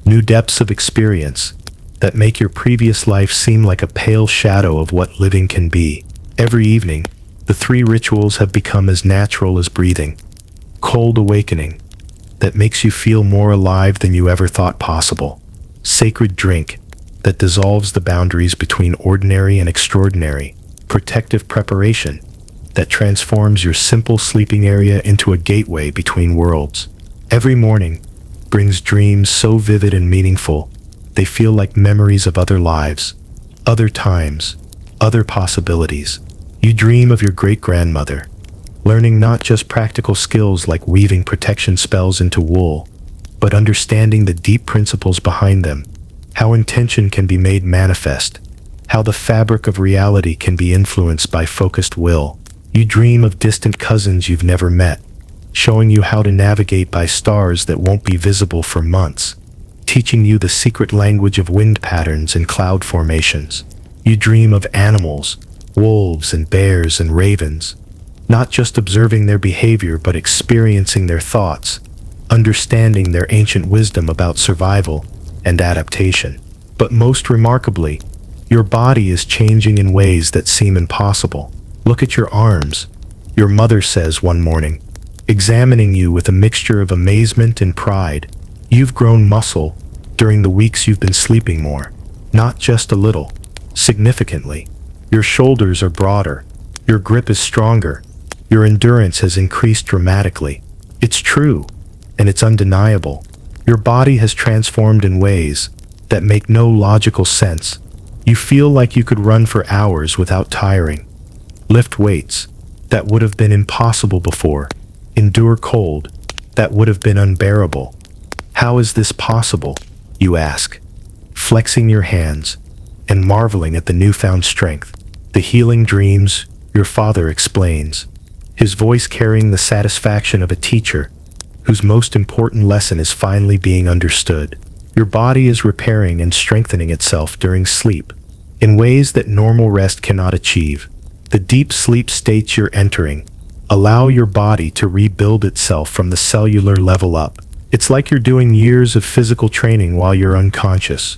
new depths of experience that make your previous life seem like a pale shadow of what living can be. Every evening, the 3 rituals have become as natural as breathing. Cold awakening, that makes you feel more alive than you ever thought possible. Sacred drink, that dissolves the boundaries between ordinary and extraordinary. Protective preparation, that transforms your simple sleeping area into a gateway between worlds. Every morning brings dreams so vivid and meaningful, they feel like memories of other lives, other times, other possibilities. You dream of your great-grandmother, learning not just practical skills like weaving protection spells into wool, but understanding the deep principles behind them, how intention can be made manifest, how the fabric of reality can be influenced by focused will. You dream of distant cousins you've never met, showing you how to navigate by stars that won't be visible for months, teaching you the secret language of wind patterns and cloud formations. You dream of animals, wolves and bears and ravens, not just observing their behavior but experiencing their thoughts, understanding their ancient wisdom about survival and adaptation. But most remarkably, your body is changing in ways that seem impossible. Look at your arms, your mother says one morning, examining you with a mixture of amazement and pride. You've grown muscle during the weeks you've been sleeping more, not just a little, significantly. Your shoulders are broader, your grip is stronger, your endurance has increased dramatically. It's true, and it's undeniable. Your body has transformed in ways that make no logical sense. You feel like you could run for hours without tiring, lift weights that would have been impossible before, endure cold that would have been unbearable. How is this possible, you ask, flexing your hands and marveling at the newfound strength. The healing dreams, your father explains, his voice carrying the satisfaction of a teacher whose most important lesson is finally being understood. Your body is repairing and strengthening itself during sleep in ways that normal rest cannot achieve. The deep sleep states you're entering allow your body to rebuild itself from the cellular level up. It's like you're doing years of physical training while you're unconscious,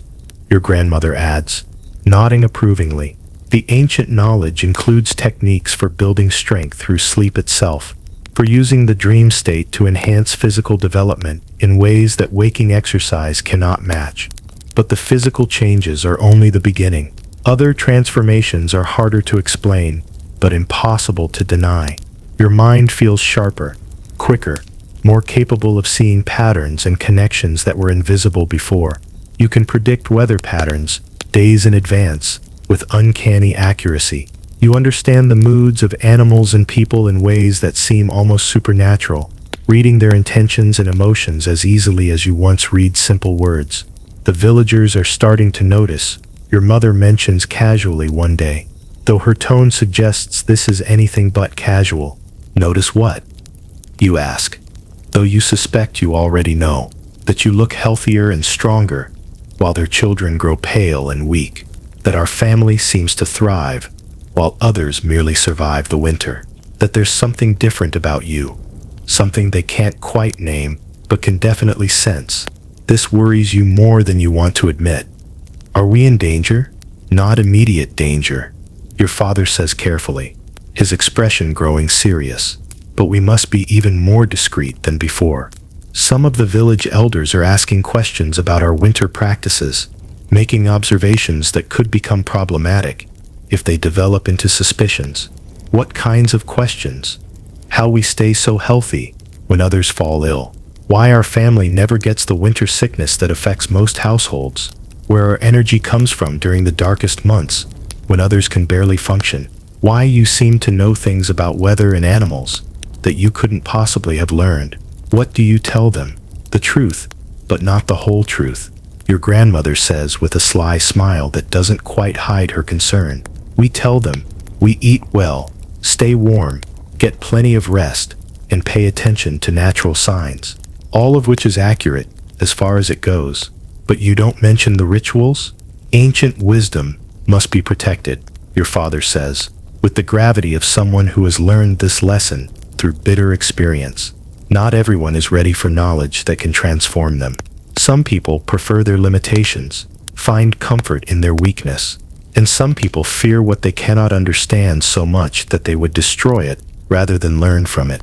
your grandmother adds, nodding approvingly. The ancient knowledge includes techniques for building strength through sleep itself, for using the dream state to enhance physical development in ways that waking exercise cannot match. But the physical changes are only the beginning. Other transformations are harder to explain, but impossible to deny. Your mind feels sharper, quicker, more capable of seeing patterns and connections that were invisible before. You can predict weather patterns days in advance with uncanny accuracy. You understand the moods of animals and people in ways that seem almost supernatural, reading their intentions and emotions as easily as you once read simple words. The villagers are starting to notice, your mother mentions casually one day, though her tone suggests this is anything but casual. Notice what? You ask, though you suspect you already know, that you look healthier and stronger, while their children grow pale and weak, that our family seems to thrive, while others merely survive the winter, that there's something different about you, something they can't quite name, but can definitely sense. This worries you more than you want to admit. Are we in danger? Not immediate danger, your father says carefully, his expression growing serious. But we must be even more discreet than before. Some of the village elders are asking questions about our winter practices, making observations that could become problematic if they develop into suspicions. What kinds of questions? How we stay so healthy when others fall ill. Why our family never gets the winter sickness that affects most households. Where our energy comes from during the darkest months when others can barely function. Why you seem to know things about weather and animals that you couldn't possibly have learned. What do you tell them? The truth, but not the whole truth, your grandmother says with a sly smile that doesn't quite hide her concern. We tell them, we eat well, stay warm, get plenty of rest, and pay attention to natural signs. All of which is accurate, as far as it goes. But you don't mention the rituals? Ancient wisdom must be protected, your father says, with the gravity of someone who has learned this lesson through bitter experience. Not everyone is ready for knowledge that can transform them. Some people prefer their limitations, find comfort in their weakness, and some people fear what they cannot understand so much that they would destroy it rather than learn from it.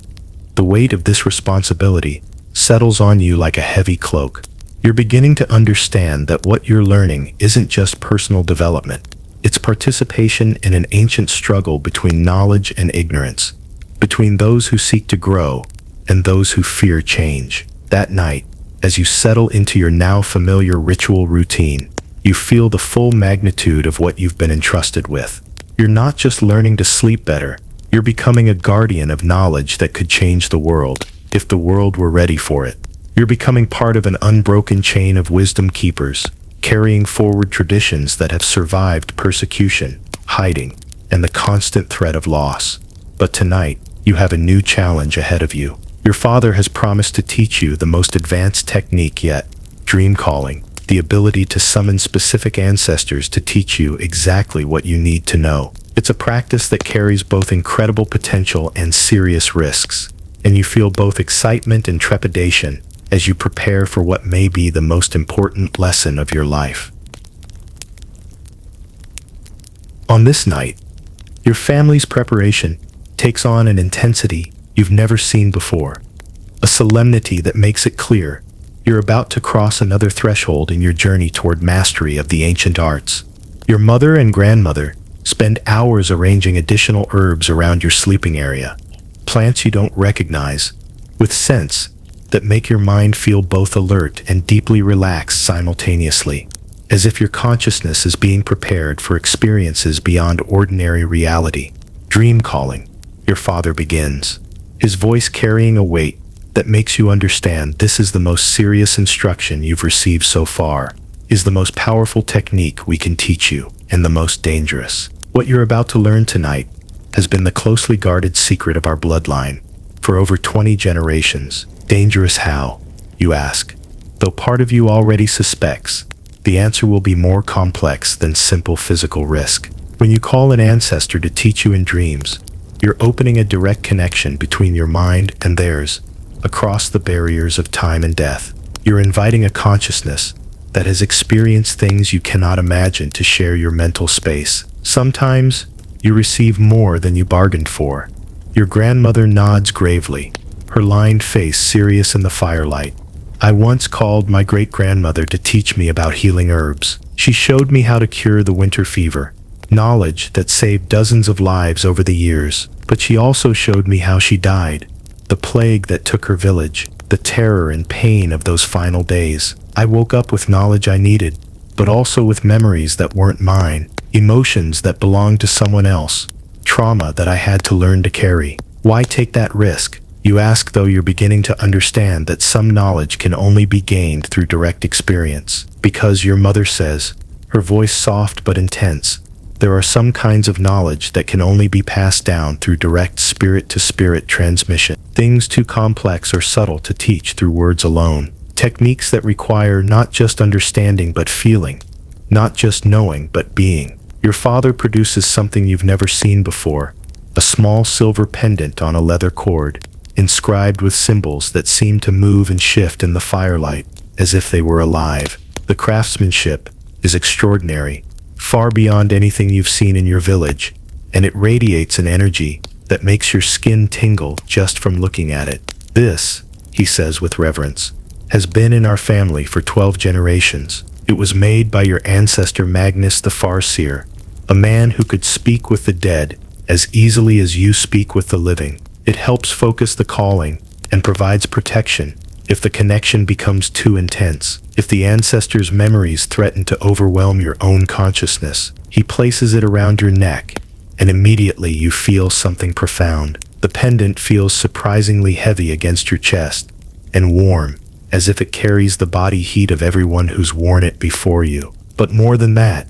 The weight of this responsibility settles on you like a heavy cloak. You're beginning to understand that what you're learning isn't just personal development. It's participation in an ancient struggle between knowledge and ignorance, between those who seek to grow and those who fear change. That night, as you settle into your now familiar ritual routine, you feel the full magnitude of what you've been entrusted with. You're not just learning to sleep better, you're becoming a guardian of knowledge that could change the world, if the world were ready for it. You're becoming part of an unbroken chain of wisdom keepers, carrying forward traditions that have survived persecution, hiding, and the constant threat of loss. But tonight, you have a new challenge ahead of you. Your father has promised to teach you the most advanced technique yet, dream calling, the ability to summon specific ancestors to teach you exactly what you need to know. It's a practice that carries both incredible potential and serious risks, and you feel both excitement and trepidation as you prepare for what may be the most important lesson of your life. On this night, your family's preparation takes on an intensity you've never seen before, a solemnity that makes it clear you're about to cross another threshold in your journey toward mastery of the ancient arts. Your mother and grandmother spend hours arranging additional herbs around your sleeping area, plants you don't recognize, with scents that make your mind feel both alert and deeply relaxed simultaneously, as if your consciousness is being prepared for experiences beyond ordinary reality. Dream calling, your father begins, his voice carrying a weight that makes you understand this is the most serious instruction you've received so far, is the most powerful technique we can teach you, and the most dangerous. What you're about to learn tonight has been the closely guarded secret of our bloodline for over 20 generations. Dangerous how, you ask? Though part of you already suspects, the answer will be more complex than simple physical risk. When you call an ancestor to teach you in dreams, you're opening a direct connection between your mind and theirs, across the barriers of time and death. You're inviting a consciousness that has experienced things you cannot imagine to share your mental space. Sometimes, you receive more than you bargained for. Your grandmother nods gravely, her lined face serious in the firelight. I once called my great-grandmother to teach me about healing herbs. She showed me how to cure the winter fever, knowledge that saved dozens of lives over the years. But she also showed me how she died, the plague that took her village, the terror and pain of those final days. I woke up with knowledge I needed, but also with memories that weren't mine, emotions that belonged to someone else, trauma that I had to learn to carry. Why take that risk? You ask, though you're beginning to understand that some knowledge can only be gained through direct experience. Because your mother says, her voice soft but intense, there are some kinds of knowledge that can only be passed down through direct spirit-to-spirit transmission. Things too complex or subtle to teach through words alone. Techniques that require not just understanding but feeling, not just knowing but being. Your father produces something you've never seen before, a small silver pendant on a leather cord. inscribed with symbols that seemed to move and shift in the firelight, as if they were alive. The craftsmanship is extraordinary, far beyond anything you've seen in your village, and it radiates an energy that makes your skin tingle just from looking at it. This, he says with reverence, has been in our family for 12 generations. It was made by your ancestor Magnus the Farseer, a man who could speak with the dead as easily as you speak with the living. It helps focus the calling and provides protection if the connection becomes too intense. If the ancestor's memories threaten to overwhelm your own consciousness, he places it around your neck, and immediately you feel something profound. The pendant feels surprisingly heavy against your chest and warm, as if it carries the body heat of everyone who's worn it before you. But more than that,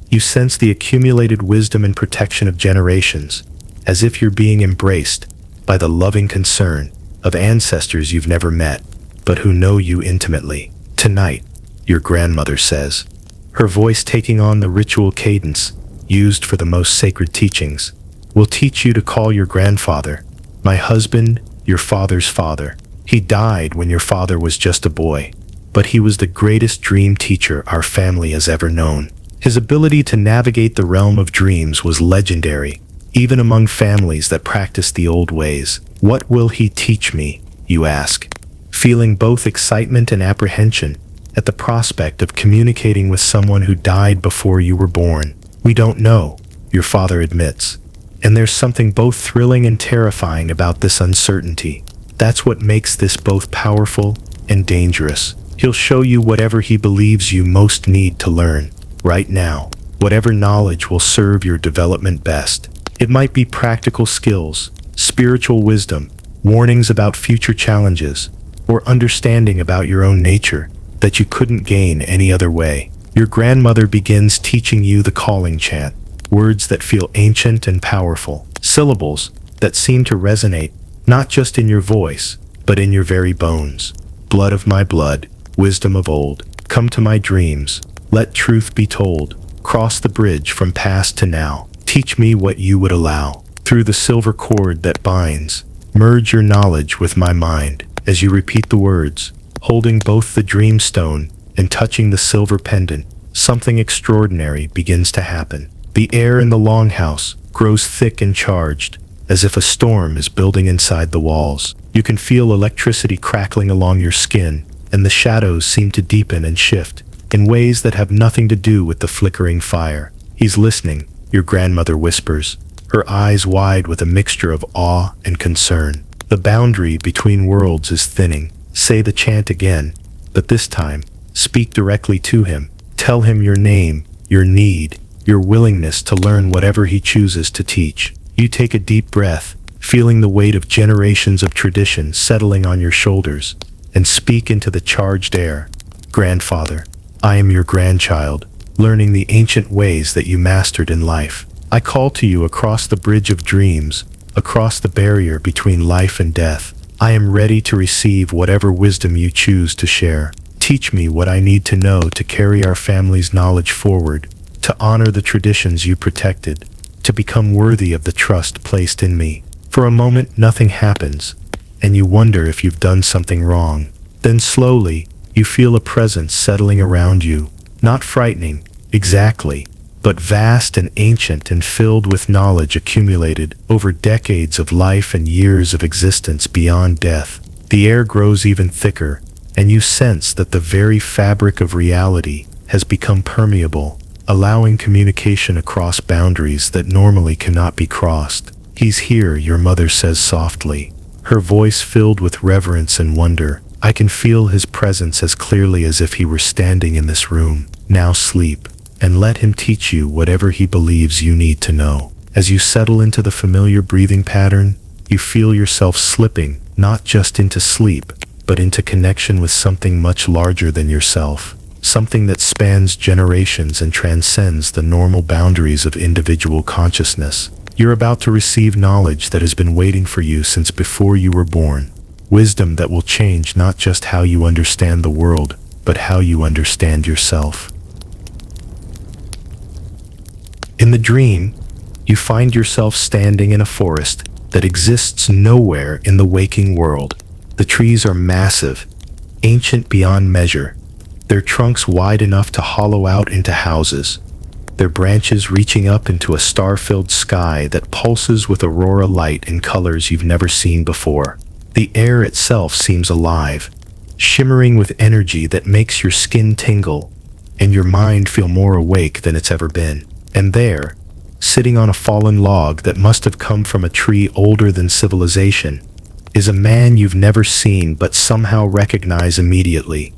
you sense the accumulated wisdom and protection of generations, as if you're being embraced by the loving concern of ancestors you've never met, but who know you intimately. Tonight, your grandmother says, her voice taking on the ritual cadence used for the most sacred teachings, will teach you to call your grandfather, my husband, your father's father. He died when your father was just a boy, but he was the greatest dream teacher our family has ever known. His ability to navigate the realm of dreams was legendary, even among families that practiced the old ways. What will he teach me, you ask, feeling both excitement and apprehension at the prospect of communicating with someone who died before you were born. We don't know, your father admits, and there's something both thrilling and terrifying about this uncertainty. That's what makes this both powerful and dangerous. He'll show you whatever he believes you most need to learn right now, whatever knowledge will serve your development best. It might be practical skills, spiritual wisdom, warnings about future challenges, or understanding about your own nature that you couldn't gain any other way. Your grandmother begins teaching you the calling chant, words that feel ancient and powerful, syllables that seem to resonate not just in your voice, but in your very bones. Blood of my blood, wisdom of old, come to my dreams, let truth be told, cross the bridge from past to now, teach me what you would allow. Through the silver cord that binds, merge your knowledge with my mind. As you repeat the words, holding both the dream stone and touching the silver pendant, something extraordinary begins to happen. The air in the longhouse grows thick and charged, as if a storm is building inside the walls. You can feel electricity crackling along your skin, and the shadows seem to deepen and shift in ways that have nothing to do with the flickering fire. He's listening, your grandmother whispers, her eyes wide with a mixture of awe and concern. The boundary between worlds is thinning. Say the chant again, but this time, speak directly to him. Tell him your name, your need, your willingness to learn whatever he chooses to teach. You take a deep breath, feeling the weight of generations of tradition settling on your shoulders, and speak into the charged air. Grandfather, I am your grandchild, learning the ancient ways that you mastered in life. I call to you across the bridge of dreams, across the barrier between life and death. I am ready to receive whatever wisdom you choose to share. Teach me what I need to know to carry our family's knowledge forward, to honor the traditions you protected, to become worthy of the trust placed in me. For a moment, nothing happens, and you wonder if you've done something wrong. Then slowly, you feel a presence settling around you, not frightening, exactly, but vast and ancient and filled with knowledge accumulated over decades of life and years of existence beyond death. The air grows even thicker, and you sense that the very fabric of reality has become permeable, allowing communication across boundaries that normally cannot be crossed. He's here, your mother says softly, her voice filled with reverence and wonder. I can feel his presence as clearly as if he were standing in this room. Now sleep, and let him teach you whatever he believes you need to know. As you settle into the familiar breathing pattern, you feel yourself slipping, not just into sleep, but into connection with something much larger than yourself, something that spans generations and transcends the normal boundaries of individual consciousness. You're about to receive knowledge that has been waiting for you since before you were born, wisdom that will change not just how you understand the world, but how you understand yourself. In the dream, you find yourself standing in a forest, that exists nowhere in the waking world. The trees are massive, ancient beyond measure, their trunks wide enough to hollow out into houses, their branches reaching up into a star-filled sky that pulses with aurora light in colors you've never seen before. The air itself seems alive, shimmering with energy that makes your skin tingle and your mind feel more awake than it's ever been. And there, sitting on a fallen log that must have come from a tree older than civilization, is a man you've never seen but somehow recognize immediately,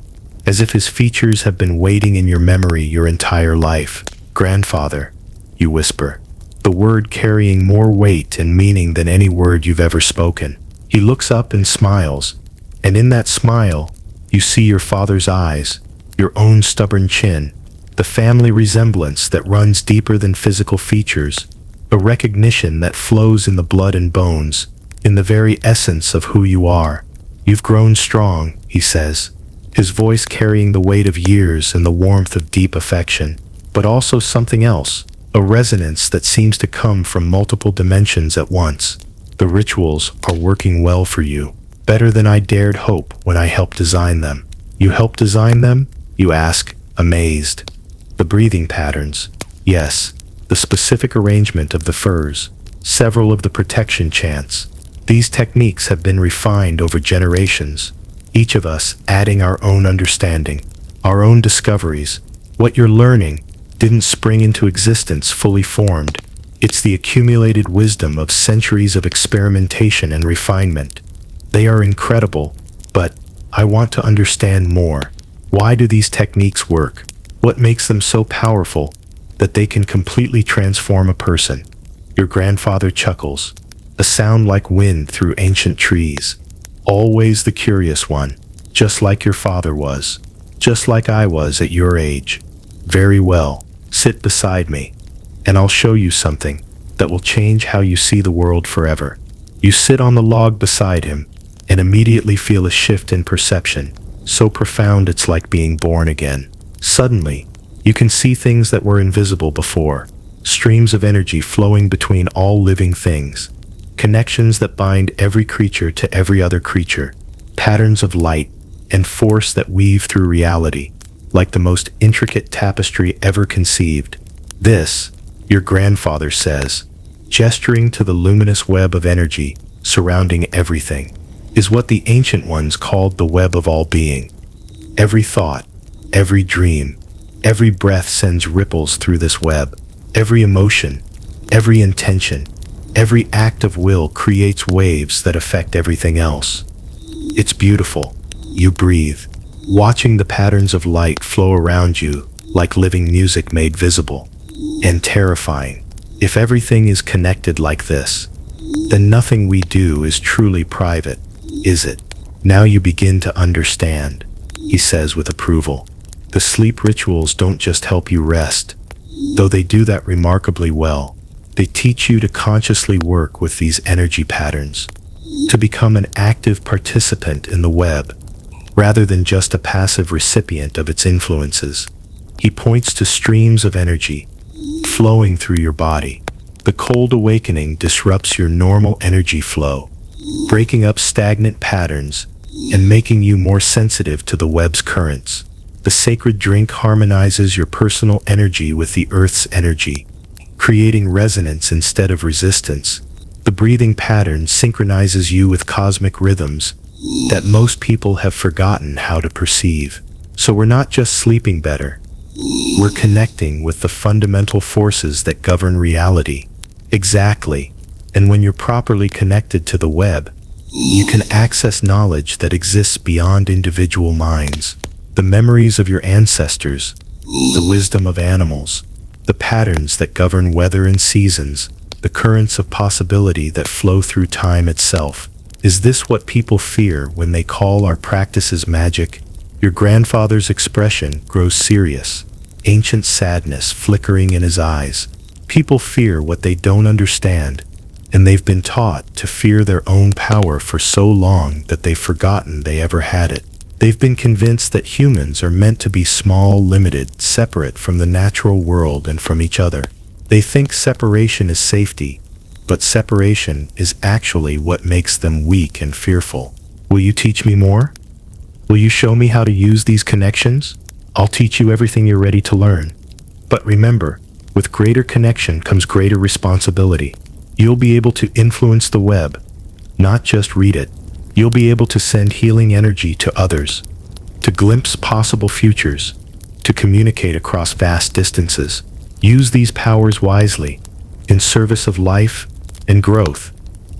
as if his features have been waiting in your memory your entire life. "Grandfather," you whisper, the word carrying more weight and meaning than any word you've ever spoken. He looks up and smiles, and in that smile, you see your father's eyes, your own stubborn chin, the family resemblance that runs deeper than physical features, a recognition that flows in the blood and bones, in the very essence of who you are. "You've grown strong," he says, his voice carrying the weight of years and the warmth of deep affection, but also something else, a resonance that seems to come from multiple dimensions at once. "The rituals are working well for you, better than I dared hope when I helped design them." "You helped design them?" you ask, amazed. "The breathing patterns, yes, the specific arrangement of the furs, several of the protection chants. These techniques have been refined over generations, each of us adding our own understanding, our own discoveries. What you're learning didn't spring into existence fully formed. It's the accumulated wisdom of centuries of experimentation and refinement. They are incredible, but I want to understand more. Why do these techniques work? What makes them so powerful that they can completely transform a person?" Your grandfather chuckles, a sound like wind through ancient trees. "Always the curious one, just like your father was, just like I was at your age. Very well, sit beside me, and I'll show you something that will change how you see the world forever." You sit on the log beside him and immediately feel a shift in perception, so profound it's like being born again. Suddenly, you can see things that were invisible before, streams of energy flowing between all living things, connections that bind every creature to every other creature, patterns of light and force that weave through reality, like the most intricate tapestry ever conceived. "This," your grandfather says, gesturing to the luminous web of energy surrounding everything, "is what the ancient ones called the web of all being. Every thought, every dream, every breath sends ripples through this web. Every emotion, every intention, every act of will creates waves that affect everything else. It's beautiful." You breathe, watching the patterns of light flow around you like living music made visible. "And terrifying. If everything is connected like this, then nothing we do is truly private, is it?" "Now you begin to understand," he says with approval. "The sleep rituals don't just help you rest, though they do that remarkably well. They teach you to consciously work with these energy patterns, to become an active participant in the web, rather than just a passive recipient of its influences." He points to streams of energy flowing through your body. The cold awakening disrupts your normal energy flow, breaking up stagnant patterns and making you more sensitive to the web's currents. The sacred drink harmonizes your personal energy with the earth's energy, creating resonance instead of resistance. The breathing pattern synchronizes you with cosmic rhythms that most people have forgotten how to perceive. So we're not just sleeping better, we're connecting with the fundamental forces that govern reality. Exactly. And when you're properly connected to the web, you can access knowledge that exists beyond individual minds. The memories of your ancestors, the wisdom of animals, the patterns that govern weather and seasons, the currents of possibility that flow through time itself. Is this what people fear when they call our practices magic? Your grandfather's expression grows serious, ancient sadness flickering in his eyes. People fear what they don't understand, and they've been taught to fear their own power for so long that they've forgotten they ever had it. They've been convinced that humans are meant to be small, limited, separate from the natural world and from each other. They think separation is safety, but separation is actually what makes them weak and fearful. Will you teach me more? Will you show me how to use these connections? I'll teach you everything you're ready to learn. But remember, with greater connection comes greater responsibility. You'll be able to influence the web, not just read it. You'll be able to send healing energy to others, to glimpse possible futures, to communicate across vast distances. Use these powers wisely, in service of life and growth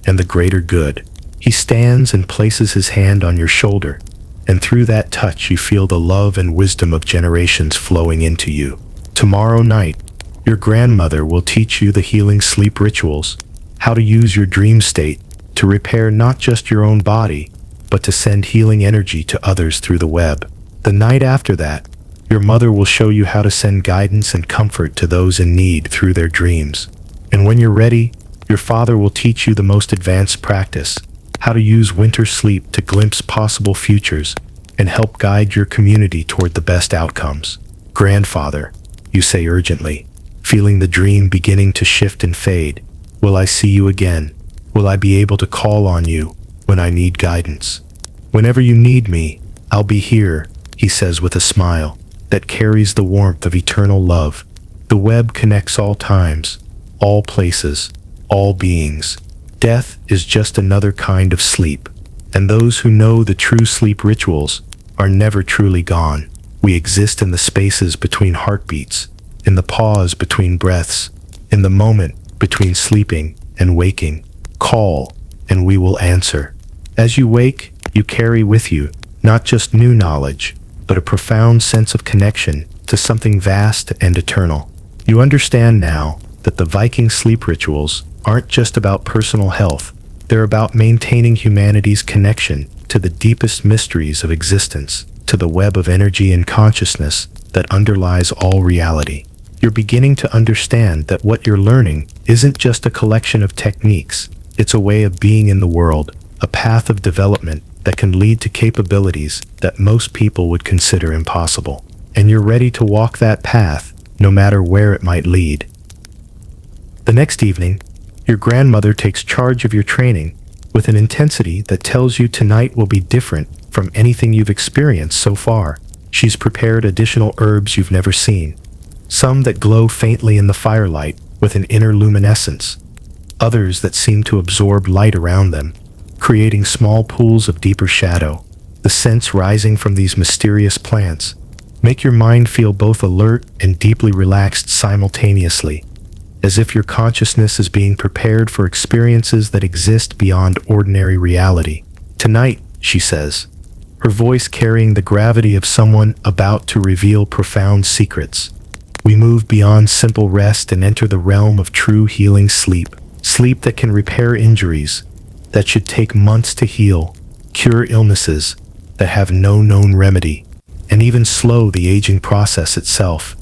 and the greater good. He stands and places his hand on your shoulder, and through that touch you feel the love and wisdom of generations flowing into you. Tomorrow night, your grandmother will teach you the healing sleep rituals, how to use your dream state to repair not just your own body, but to send healing energy to others through the web. The night after that, your mother will show you how to send guidance and comfort to those in need through their dreams. And when you're ready, your father will teach you the most advanced practice, how to use winter sleep to glimpse possible futures and help guide your community toward the best outcomes. Grandfather, you say urgently, feeling the dream beginning to shift and fade. Will I see you again? Will I be able to call on you when I need guidance? Whenever you need me, I'll be here, he says with a smile that carries the warmth of eternal love. The web connects all times, all places, all beings. Death is just another kind of sleep, and those who know the true sleep rituals are never truly gone. We exist in the spaces between heartbeats, in the pause between breaths, in the moment between sleeping and waking. Call, and we will answer. As you wake, you carry with you not just new knowledge, but a profound sense of connection to something vast and eternal. You understand now that the Viking sleep rituals aren't just about personal health. They're about maintaining humanity's connection to the deepest mysteries of existence, to the web of energy and consciousness that underlies all reality. You're beginning to understand that what you're learning isn't just a collection of techniques. It's a way of being in the world, a path of development that can lead to capabilities that most people would consider impossible. And you're ready to walk that path, no matter where it might lead. The next evening, your grandmother takes charge of your training with an intensity that tells you tonight will be different from anything you've experienced so far. She's prepared additional herbs you've never seen, some that glow faintly in the firelight with an inner luminescence, others that seem to absorb light around them, creating small pools of deeper shadow. The scents rising from these mysterious plants make your mind feel both alert and deeply relaxed simultaneously, as if your consciousness is being prepared for experiences that exist beyond ordinary reality. Tonight, she says, her voice carrying the gravity of someone about to reveal profound secrets. We move beyond simple rest and enter the realm of true healing sleep. Sleep that can repair injuries that should take months to heal, cure illnesses that have no known remedy, and even slow the aging process itself.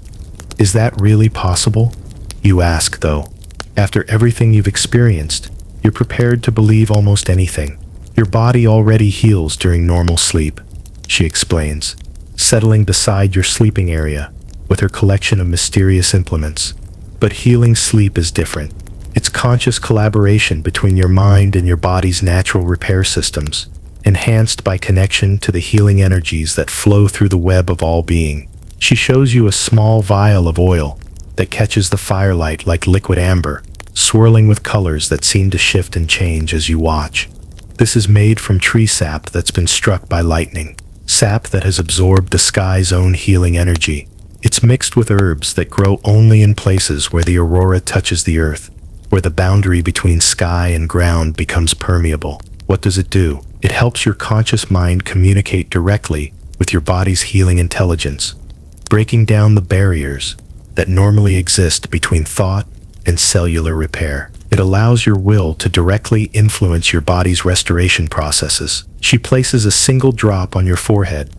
Is that really possible? You ask, though. After everything you've experienced, you're prepared to believe almost anything. Your body already heals during normal sleep, she explains, settling beside your sleeping area with her collection of mysterious implements. But healing sleep is different. It's conscious collaboration between your mind and your body's natural repair systems, enhanced by connection to the healing energies that flow through the web of all being. She shows you a small vial of oil that catches the firelight like liquid amber, swirling with colors that seem to shift and change as you watch. This is made from tree sap that's been struck by lightning, sap that has absorbed the sky's own healing energy. It's mixed with herbs that grow only in places where the aurora touches the earth, where the boundary between sky and ground becomes permeable. What does it do? It helps your conscious mind communicate directly with your body's healing intelligence, breaking down the barriers that normally exist between thought and cellular repair. It allows your will to directly influence your body's restoration processes. She places a single drop on your forehead,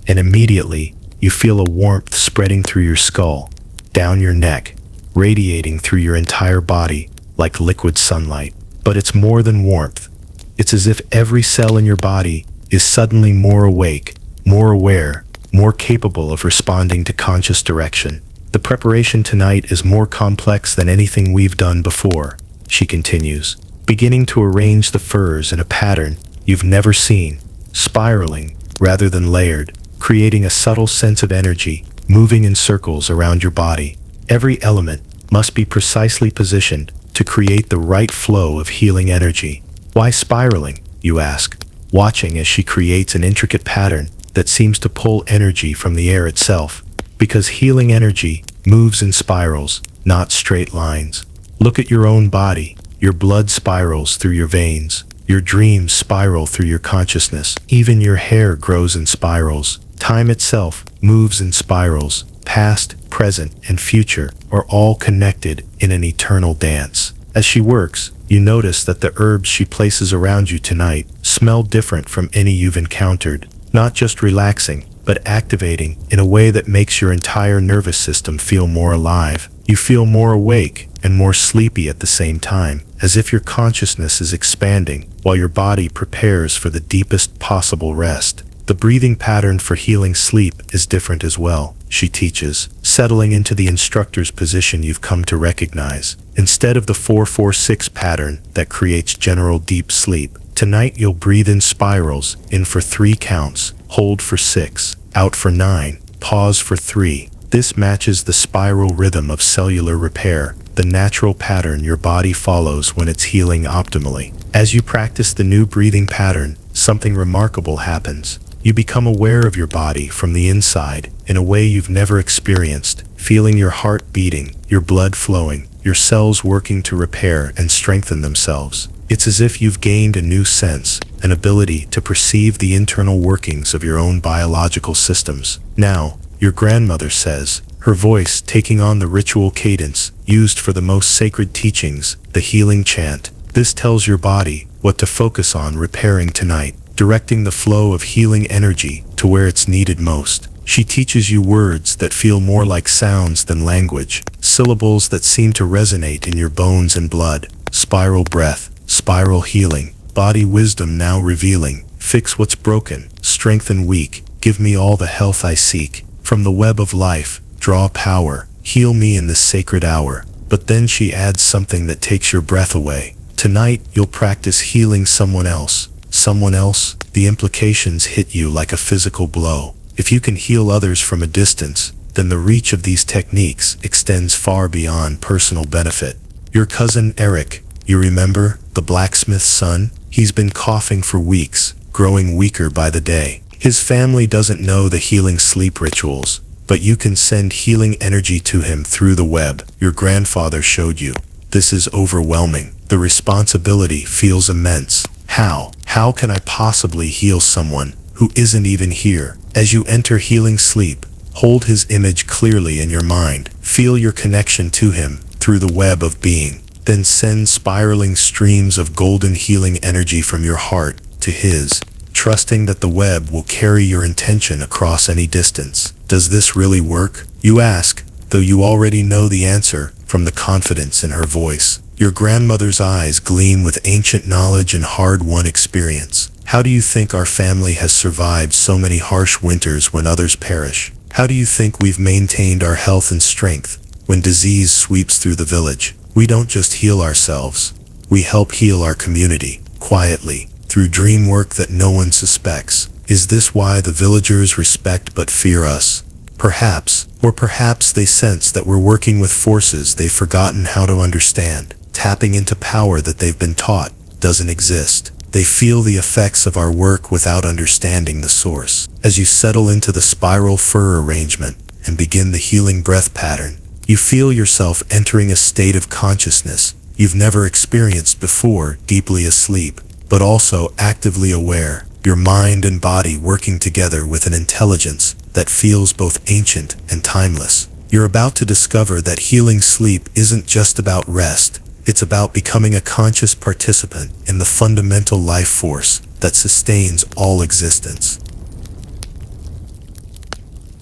and immediately you feel a warmth spreading through your skull, down your neck, radiating through your entire body like liquid sunlight. But it's more than warmth. It's as if every cell in your body is suddenly more awake, more aware, more capable of responding to conscious direction. The preparation tonight is more complex than anything we've done before, she continues, beginning to arrange the furs in a pattern you've never seen, spiraling rather than layered, creating a subtle sense of energy moving in circles around your body. Every element must be precisely positioned to create the right flow of healing energy. Why spiraling, you ask, watching as she creates an intricate pattern that seems to pull energy from the air itself. Because healing energy moves in spirals, not straight lines. Look at your own body. Your blood spirals through your veins. Your dreams spiral through your consciousness. Even your hair grows in spirals. Time itself moves in spirals. Past, present, and future are all connected in an eternal dance. As she works, you notice that the herbs she places around you tonight smell different from any you've encountered. Not just relaxing, but activating in a way that makes your entire nervous system feel more alive. You feel more awake and more sleepy at the same time, as if your consciousness is expanding while your body prepares for the deepest possible rest. The breathing pattern for healing sleep is different as well, she teaches, settling into the instructor's position you've come to recognize. Instead of the 4-4-6 pattern that creates general deep sleep, tonight you'll breathe in spirals, in for 3 counts, hold for 6, out for 9, pause for 3. This matches the spiral rhythm of cellular repair, the natural pattern your body follows when it's healing optimally. As you practice the new breathing pattern, something remarkable happens. You become aware of your body from the inside in a way you've never experienced, feeling your heart beating, your blood flowing, your cells working to repair and strengthen themselves. It's as if you've gained a new sense, an ability to perceive the internal workings of your own biological systems. Now, your grandmother says, her voice taking on the ritual cadence used for the most sacred teachings, the healing chant. This tells your body what to focus on repairing tonight, directing the flow of healing energy to where it's needed most. She teaches you words that feel more like sounds than language, syllables that seem to resonate in your bones and blood. Spiral breath, spiral healing, body wisdom now revealing, fix what's broken, strengthen weak, give me all the health I seek. From the web of life, draw power, heal me in this sacred hour. But then she adds something that takes your breath away. Tonight, you'll practice healing someone else. Someone else, the implications hit you like a physical blow. If you can heal others from a distance, then the reach of these techniques extends far beyond personal benefit. Your cousin Eric, you remember, the blacksmith's son? He's been coughing for weeks, growing weaker by the day. His family doesn't know the healing sleep rituals, but you can send healing energy to him through the web your grandfather showed you. This is overwhelming. The responsibility feels immense. How can I possibly heal someone who isn't even here? As you enter healing sleep, hold his image clearly in your mind. Feel your connection to him through the web of being. Then send spiraling streams of golden healing energy from your heart to his, trusting that the web will carry your intention across any distance. Does this really work? You ask, though you already know the answer from the confidence in her voice. Your grandmother's eyes gleam with ancient knowledge and hard-won experience. How do you think our family has survived so many harsh winters when others perish? How do you think we've maintained our health and strength when disease sweeps through the village? We don't just heal ourselves. We help heal our community, quietly, through dream work that no one suspects. Is this why the villagers respect but fear us? Perhaps, or perhaps they sense that we're working with forces they've forgotten how to understand, tapping into power that they've been taught doesn't exist. They feel the effects of our work without understanding the source. As you settle into the spiral fur arrangement and begin the healing breath pattern, you feel yourself entering a state of consciousness you've never experienced before, deeply asleep, but also actively aware, your mind and body working together with an intelligence that feels both ancient and timeless. You're about to discover that healing sleep isn't just about rest. It's about becoming a conscious participant in the fundamental life force that sustains all existence.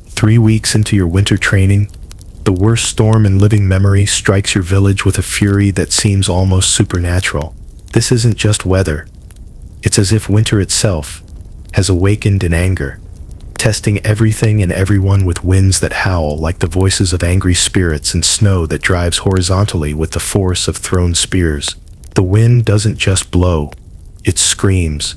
3 weeks into your winter training, the worst storm in living memory strikes your village with a fury that seems almost supernatural. This isn't just weather. It's as if winter itself has awakened in anger, testing everything and everyone with winds that howl like the voices of angry spirits and snow that drives horizontally with the force of thrown spears. The wind doesn't just blow, it screams,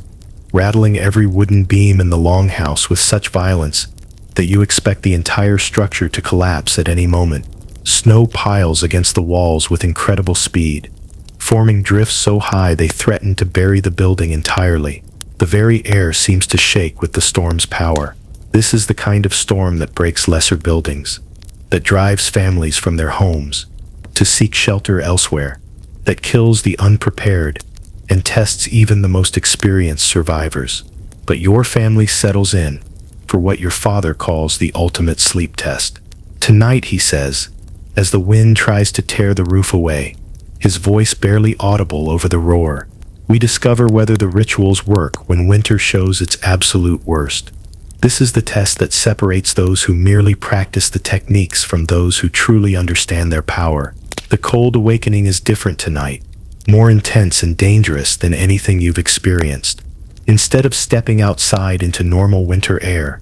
rattling every wooden beam in the longhouse with such violence that you expect the entire structure to collapse at any moment. Snow piles against the walls with incredible speed, forming drifts so high they threaten to bury the building entirely. The very air seems to shake with the storm's power. This is the kind of storm that breaks lesser buildings, that drives families from their homes to seek shelter elsewhere, that kills the unprepared and tests even the most experienced survivors. But your family settles in for what your father calls the ultimate sleep test. Tonight, he says, as the wind tries to tear the roof away, his voice barely audible over the roar, we discover whether the rituals work when winter shows its absolute worst. This is the test that separates those who merely practice the techniques from those who truly understand their power. The cold awakening is different tonight, more intense and dangerous than anything you've experienced. Instead of stepping outside into normal winter air,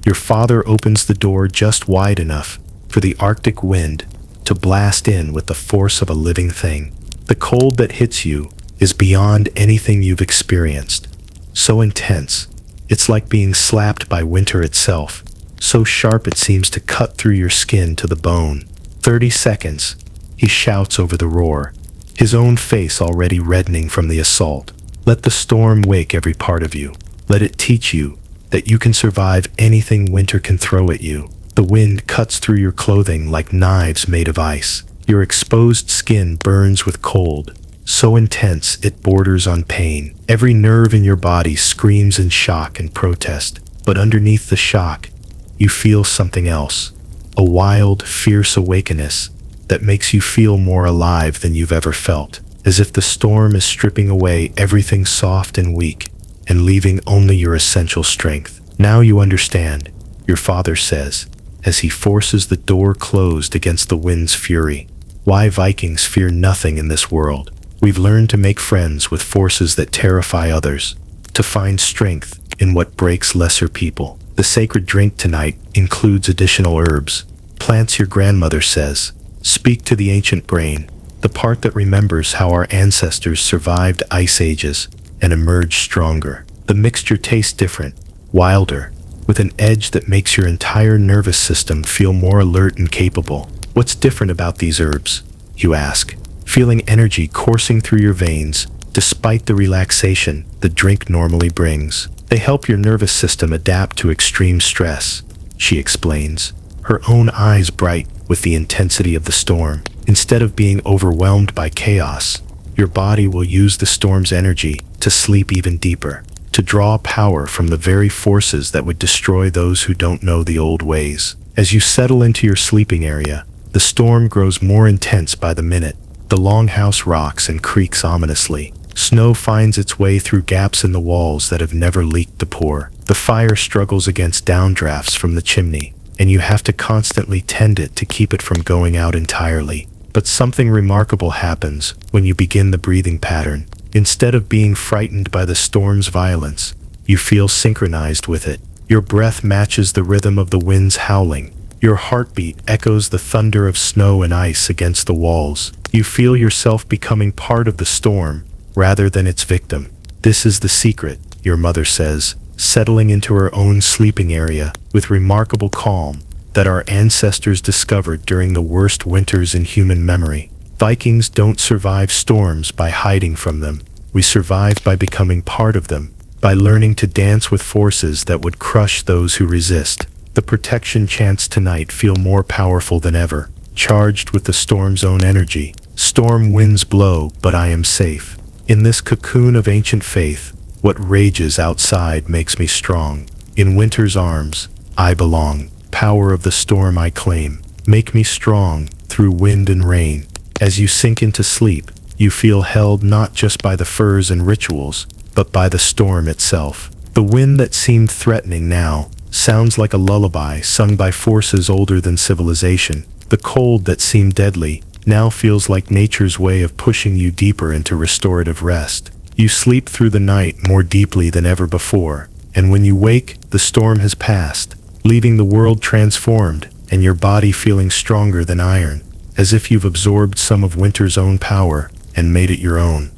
your father opens the door just wide enough for the Arctic wind to blast in with the force of a living thing. The cold that hits you is beyond anything you've experienced. So intense, it's like being slapped by winter itself. So sharp it seems to cut through your skin to the bone. 30 seconds, he shouts over the roar, his own face already reddening from the assault. Let the storm wake every part of you. Let it teach you that you can survive anything winter can throw at you. The wind cuts through your clothing like knives made of ice. Your exposed skin burns with cold, so intense it borders on pain. Every nerve in your body screams in shock and protest. But underneath the shock, you feel something else. A wild, fierce awakeness that makes you feel more alive than you've ever felt. As if the storm is stripping away everything soft and weak and leaving only your essential strength. Now you understand, your father says, as he forces the door closed against the wind's fury. Why Vikings fear nothing in this world. We've learned to make friends with forces that terrify others, to find strength in what breaks lesser people. The sacred drink tonight includes additional herbs, plants your grandmother says. Speak to the ancient brain, the part that remembers how our ancestors survived ice ages and emerged stronger. The mixture tastes different, wilder, with an edge that makes your entire nervous system feel more alert and capable. What's different about these herbs, you ask, feeling energy coursing through your veins despite the relaxation the drink normally brings. They help your nervous system adapt to extreme stress, she explains, her own eyes bright with the intensity of the storm. Instead of being overwhelmed by chaos, your body will use the storm's energy to sleep even deeper, to draw power from the very forces that would destroy those who don't know the old ways. As you settle into your sleeping area, the storm grows more intense by the minute. The longhouse rocks and creaks ominously. Snow finds its way through gaps in the walls that have never leaked the pour. The fire struggles against downdrafts from the chimney, and you have to constantly tend it to keep it from going out entirely. But something remarkable happens when you begin the breathing pattern. Instead of being frightened by the storm's violence, you feel synchronized with it. Your breath matches the rhythm of the wind's howling. Your heartbeat echoes the thunder of snow and ice against the walls. You feel yourself becoming part of the storm rather than its victim. This is the secret, your mother says, settling into her own sleeping area with remarkable calm that our ancestors discovered during the worst winters in human memory. Vikings don't survive storms by hiding from them. We survive by becoming part of them, by learning to dance with forces that would crush those who resist. The protection chants tonight feel more powerful than ever, charged with the storm's own energy. Storm winds blow, but I am safe. In this cocoon of ancient faith, what rages outside makes me strong. In winter's arms, I belong. Power of the storm I claim. Make me strong through wind and rain. As you sink into sleep, you feel held not just by the furs and rituals, but by the storm itself. The wind that seemed threatening now sounds like a lullaby sung by forces older than civilization. The cold that seemed deadly now feels like nature's way of pushing you deeper into restorative rest. You sleep through the night more deeply than ever before, and when you wake, the storm has passed, leaving the world transformed and your body feeling stronger than iron, as if you've absorbed some of winter's own power and made it your own.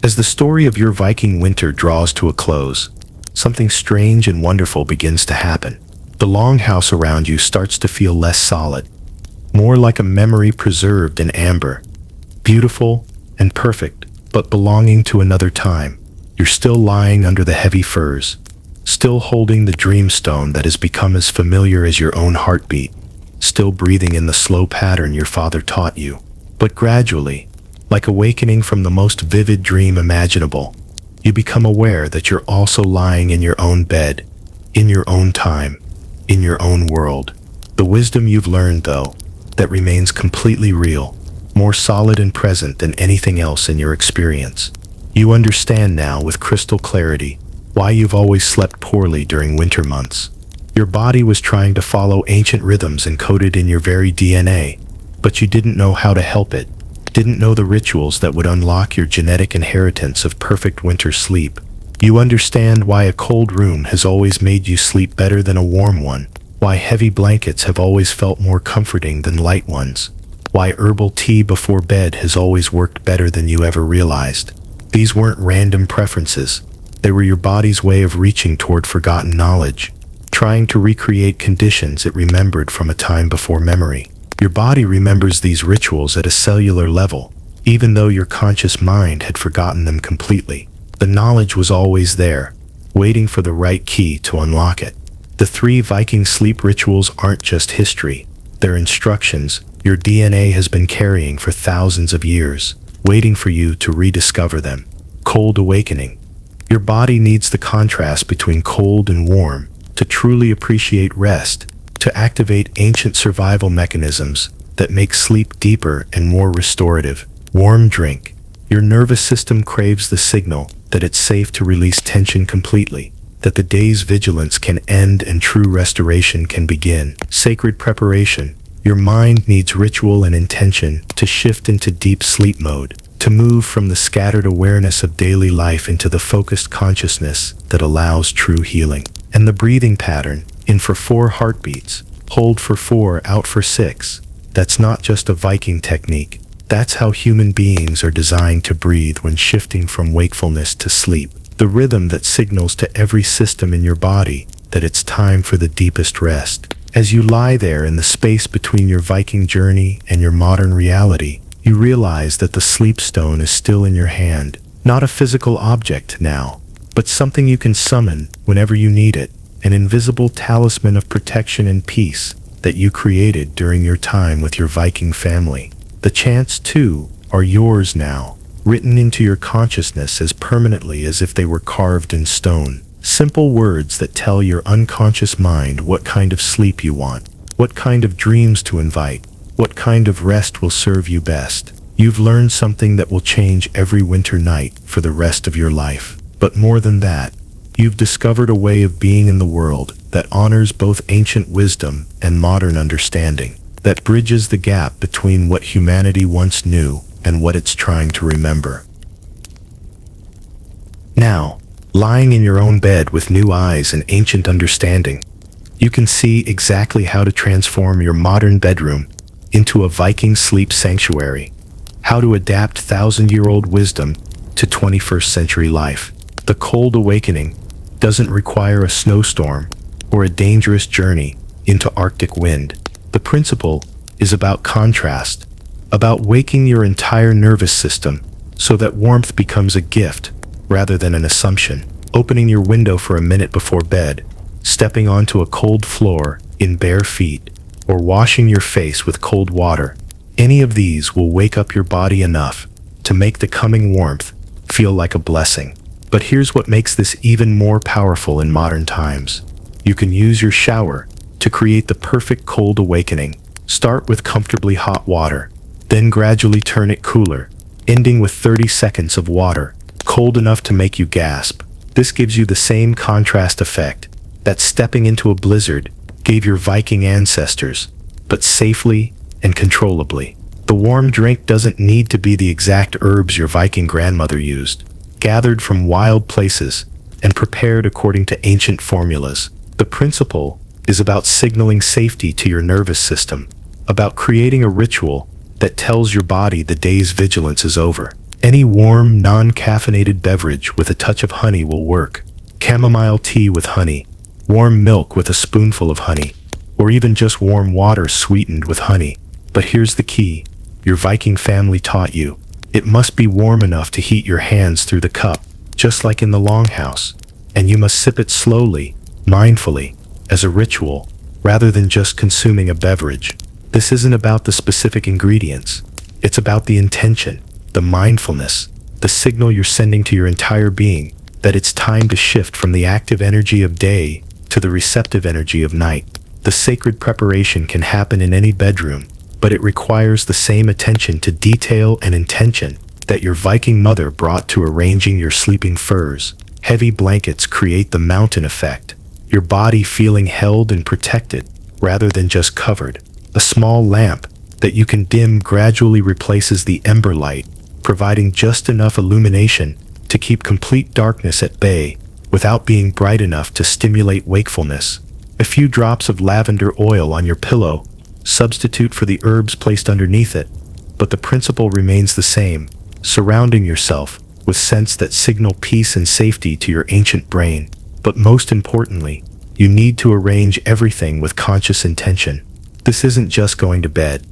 As the story of your Viking winter draws to a close, something strange and wonderful begins to happen. The longhouse around you starts to feel less solid, more like a memory preserved in amber, beautiful and perfect, but belonging to another time. You're still lying under the heavy furs, still holding the dreamstone that has become as familiar as your own heartbeat, still breathing in the slow pattern your father taught you. But gradually, like awakening from the most vivid dream imaginable, you become aware that you're also lying in your own bed, in your own time, in your own world. The wisdom you've learned, though, that remains completely real, more solid and present than anything else in your experience. You understand now with crystal clarity why you've always slept poorly during winter months. Your body was trying to follow ancient rhythms encoded in your very DNA, but you didn't know how to help it, didn't know the rituals that would unlock your genetic inheritance of perfect winter sleep. You understand why a cold room has always made you sleep better than a warm one, why heavy blankets have always felt more comforting than light ones, why herbal tea before bed has always worked better than you ever realized. These weren't random preferences. They were your body's way of reaching toward forgotten knowledge, trying to recreate conditions it remembered from a time before memory. Your body remembers these rituals at a cellular level, even though your conscious mind had forgotten them completely. The knowledge was always there, waiting for the right key to unlock it. The 3 Viking sleep rituals aren't just history. They're instructions your DNA has been carrying for thousands of years, waiting for you to rediscover them. Cold awakening. Your body needs the contrast between cold and warm to truly appreciate rest, to activate ancient survival mechanisms that make sleep deeper and more restorative. Warm drink. Your nervous system craves the signal that it's safe to release tension completely, that the day's vigilance can end and true restoration can begin. Sacred preparation. Your mind needs ritual and intention to shift into deep sleep mode, to move from the scattered awareness of daily life into the focused consciousness that allows true healing. And the breathing pattern, in for 4 heartbeats, hold for 4, out for 6. That's not just a Viking technique. That's how human beings are designed to breathe when shifting from wakefulness to sleep. The rhythm that signals to every system in your body that it's time for the deepest rest. As you lie there in the space between your Viking journey and your modern reality, you realize that the sleep stone is still in your hand, not a physical object now, but something you can summon whenever you need it, an invisible talisman of protection and peace that you created during your time with your Viking family. The chants, too, are yours now, written into your consciousness as permanently as if they were carved in stone. Simple words that tell your unconscious mind what kind of sleep you want, what kind of dreams to invite, what kind of rest will serve you best. You've learned something that will change every winter night for the rest of your life. But more than that, you've discovered a way of being in the world that honors both ancient wisdom and modern understanding, that bridges the gap between what humanity once knew and what it's trying to remember. Now, lying in your own bed with new eyes and ancient understanding, you can see exactly how to transform your modern bedroom into a Viking sleep sanctuary, how to adapt thousand-year-old wisdom to 21st century life. The cold awakening doesn't require a snowstorm or a dangerous journey into Arctic wind. The principle is about contrast, about waking your entire nervous system so that warmth becomes a gift rather than an assumption. Opening your window for a minute before bed, stepping onto a cold floor in bare feet, or washing your face with cold water. Any of these will wake up your body enough to make the coming warmth feel like a blessing. But here's what makes this even more powerful in modern times. You can use your shower to create the perfect cold awakening. Start with comfortably hot water, then gradually turn it cooler, ending with 30 seconds of water, cold enough to make you gasp. This gives you the same contrast effect that stepping into a blizzard gave your Viking ancestors, but safely and controllably. The warm drink doesn't need to be the exact herbs your Viking grandmother used, gathered from wild places and prepared according to ancient formulas. The principle is about signaling safety to your nervous system, about creating a ritual that tells your body the day's vigilance is over. Any warm, non-caffeinated beverage with a touch of honey will work. Chamomile tea with honey, warm milk with a spoonful of honey, or even just warm water sweetened with honey. But here's the key. Your Viking family taught you. It must be warm enough to heat your hands through the cup, just like in the longhouse. And you must sip it slowly, mindfully, as a ritual, rather than just consuming a beverage. This isn't about the specific ingredients. It's about the intention, the mindfulness, the signal you're sending to your entire being that it's time to shift from the active energy of day to the receptive energy of night. The sacred preparation can happen in any bedroom, but it requires the same attention to detail and intention that your Viking mother brought to arranging your sleeping furs. Heavy blankets create the mountain effect, your body feeling held and protected rather than just covered. A small lamp that you can dim gradually replaces the ember light, providing just enough illumination to keep complete darkness at bay without being bright enough to stimulate wakefulness. A few drops of lavender oil on your pillow substitute for the herbs placed underneath it, but the principle remains the same, surrounding yourself with scents that signal peace and safety to your ancient brain. But most importantly, you need to arrange everything with conscious intention. This isn't just going to bed.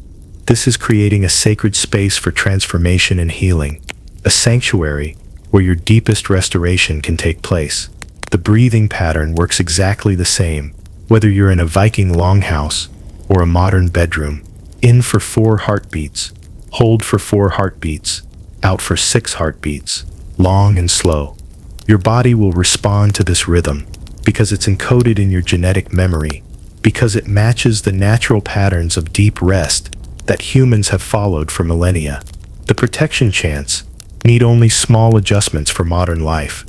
This is creating a sacred space for transformation and healing, a sanctuary where your deepest restoration can take place. The breathing pattern works exactly the same, whether you're in a Viking longhouse or a modern bedroom. In for 4 heartbeats, hold for 4 heartbeats, out for 6 heartbeats, long and slow. Your body will respond to this rhythm because it's encoded in your genetic memory, because it matches the natural patterns of deep rest that humans have followed for millennia. The protection chants need only small adjustments for modern life,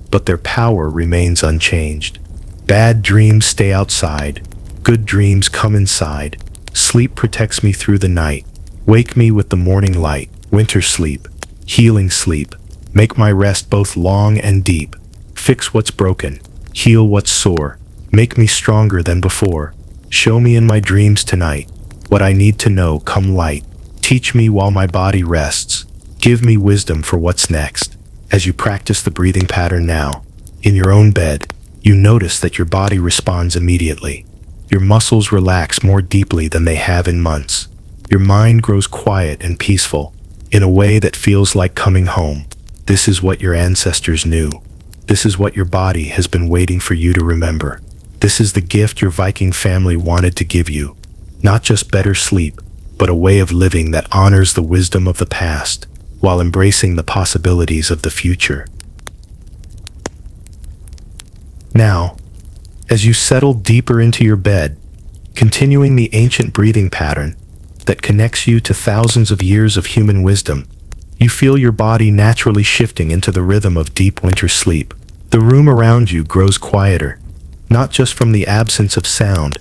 but their power remains unchanged. Bad dreams stay outside, good dreams come inside. Sleep protects me through the night. Wake me with the morning light. Winter sleep, healing sleep. Make my rest both long and deep. Fix what's broken, heal what's sore. Make me stronger than before. Show me in my dreams tonight what I need to know come light. Teach me while my body rests. Give me wisdom for what's next. As you practice the breathing pattern now, in your own bed, you notice that your body responds immediately. Your muscles relax more deeply than they have in months. Your mind grows quiet and peaceful, in a way that feels like coming home. This is what your ancestors knew. This is what your body has been waiting for you to remember. This is the gift your Viking family wanted to give you. Not just better sleep, but a way of living that honors the wisdom of the past, while embracing the possibilities of the future. Now, as you settle deeper into your bed, continuing the ancient breathing pattern that connects you to thousands of years of human wisdom, you feel your body naturally shifting into the rhythm of deep winter sleep. The room around you grows quieter, not just from the absence of sound,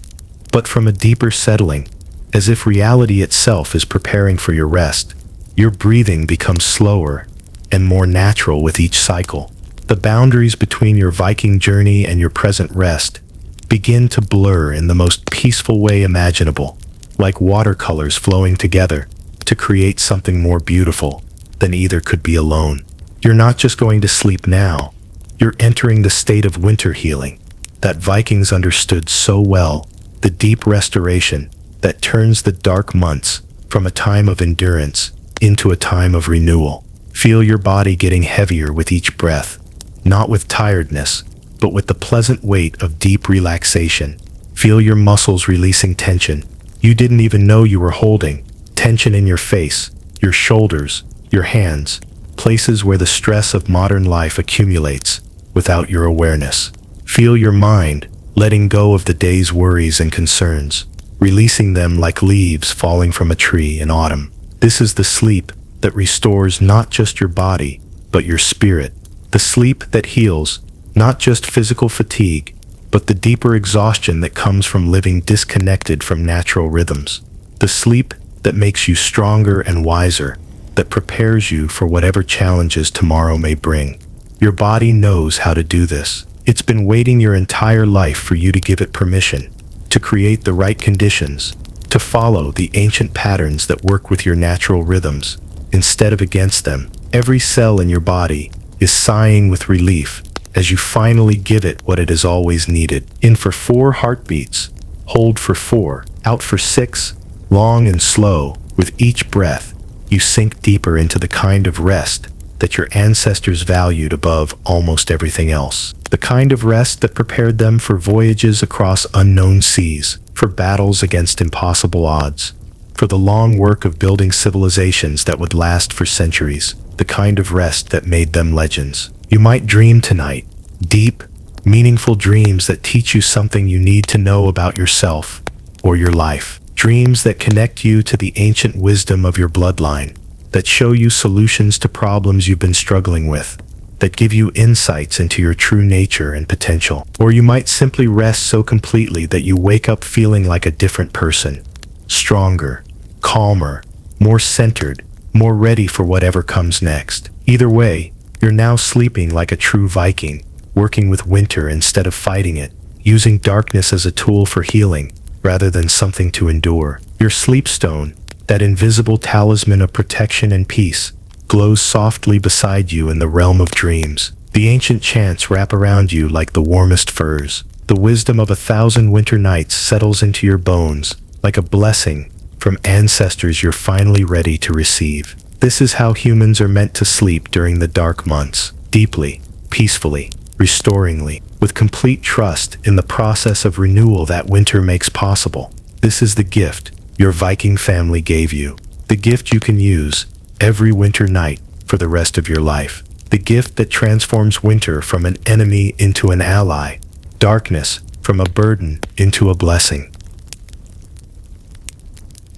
but from a deeper settling, as if reality itself is preparing for your rest. Your breathing becomes slower and more natural with each cycle. The boundaries between your Viking journey and your present rest begin to blur in the most peaceful way imaginable, like watercolors flowing together to create something more beautiful than either could be alone. You're not just going to sleep now, you're entering the state of winter healing that Vikings understood so well, the deep restoration that turns the dark months from a time of endurance into a time of renewal. Feel your body getting heavier with each breath, not with tiredness, but with the pleasant weight of deep relaxation. Feel your muscles releasing tension you didn't even know you were holding, tension in your face, your shoulders, your hands, places where the stress of modern life accumulates without your awareness. Feel your mind letting go of the day's worries and concerns, releasing them like leaves falling from a tree in autumn. This is the sleep that restores not just your body, but your spirit. The sleep that heals not just physical fatigue, but the deeper exhaustion that comes from living disconnected from natural rhythms. The sleep that makes you stronger and wiser, that prepares you for whatever challenges tomorrow may bring. Your body knows how to do this. It's been waiting your entire life for you to give it permission, to create the right conditions, to follow the ancient patterns that work with your natural rhythms, instead of against them. Every cell in your body is sighing with relief as you finally give it what it has always needed. In for 4 heartbeats, hold for 4, out for 6, long and slow. With each breath, you sink deeper into the kind of rest that your ancestors valued above almost everything else. The kind of rest that prepared them for voyages across unknown seas, for battles against impossible odds, for the long work of building civilizations that would last for centuries. The kind of rest that made them legends. You might dream tonight, deep, meaningful dreams that teach you something you need to know about yourself or your life. Dreams that connect you to the ancient wisdom of your bloodline, that show you solutions to problems you've been struggling with, that give you insights into your true nature and potential. Or you might simply rest so completely that you wake up feeling like a different person, stronger, calmer, more centered, more ready for whatever comes next. Either way, you're now sleeping like a true Viking, working with winter instead of fighting it, using darkness as a tool for healing rather than something to endure. Your sleep stone, that invisible talisman of protection and peace, glows softly beside you in the realm of dreams. The ancient chants wrap around you like the warmest furs. The wisdom of 1,000 winter nights settles into your bones like a blessing from ancestors you're finally ready to receive. This is how humans are meant to sleep during the dark months, deeply, peacefully, restoringly, with complete trust in the process of renewal that winter makes possible. This is the gift your Viking family gave you, the gift you can use every winter night for the rest of your life, the gift that transforms winter from an enemy into an ally, darkness from a burden into a blessing.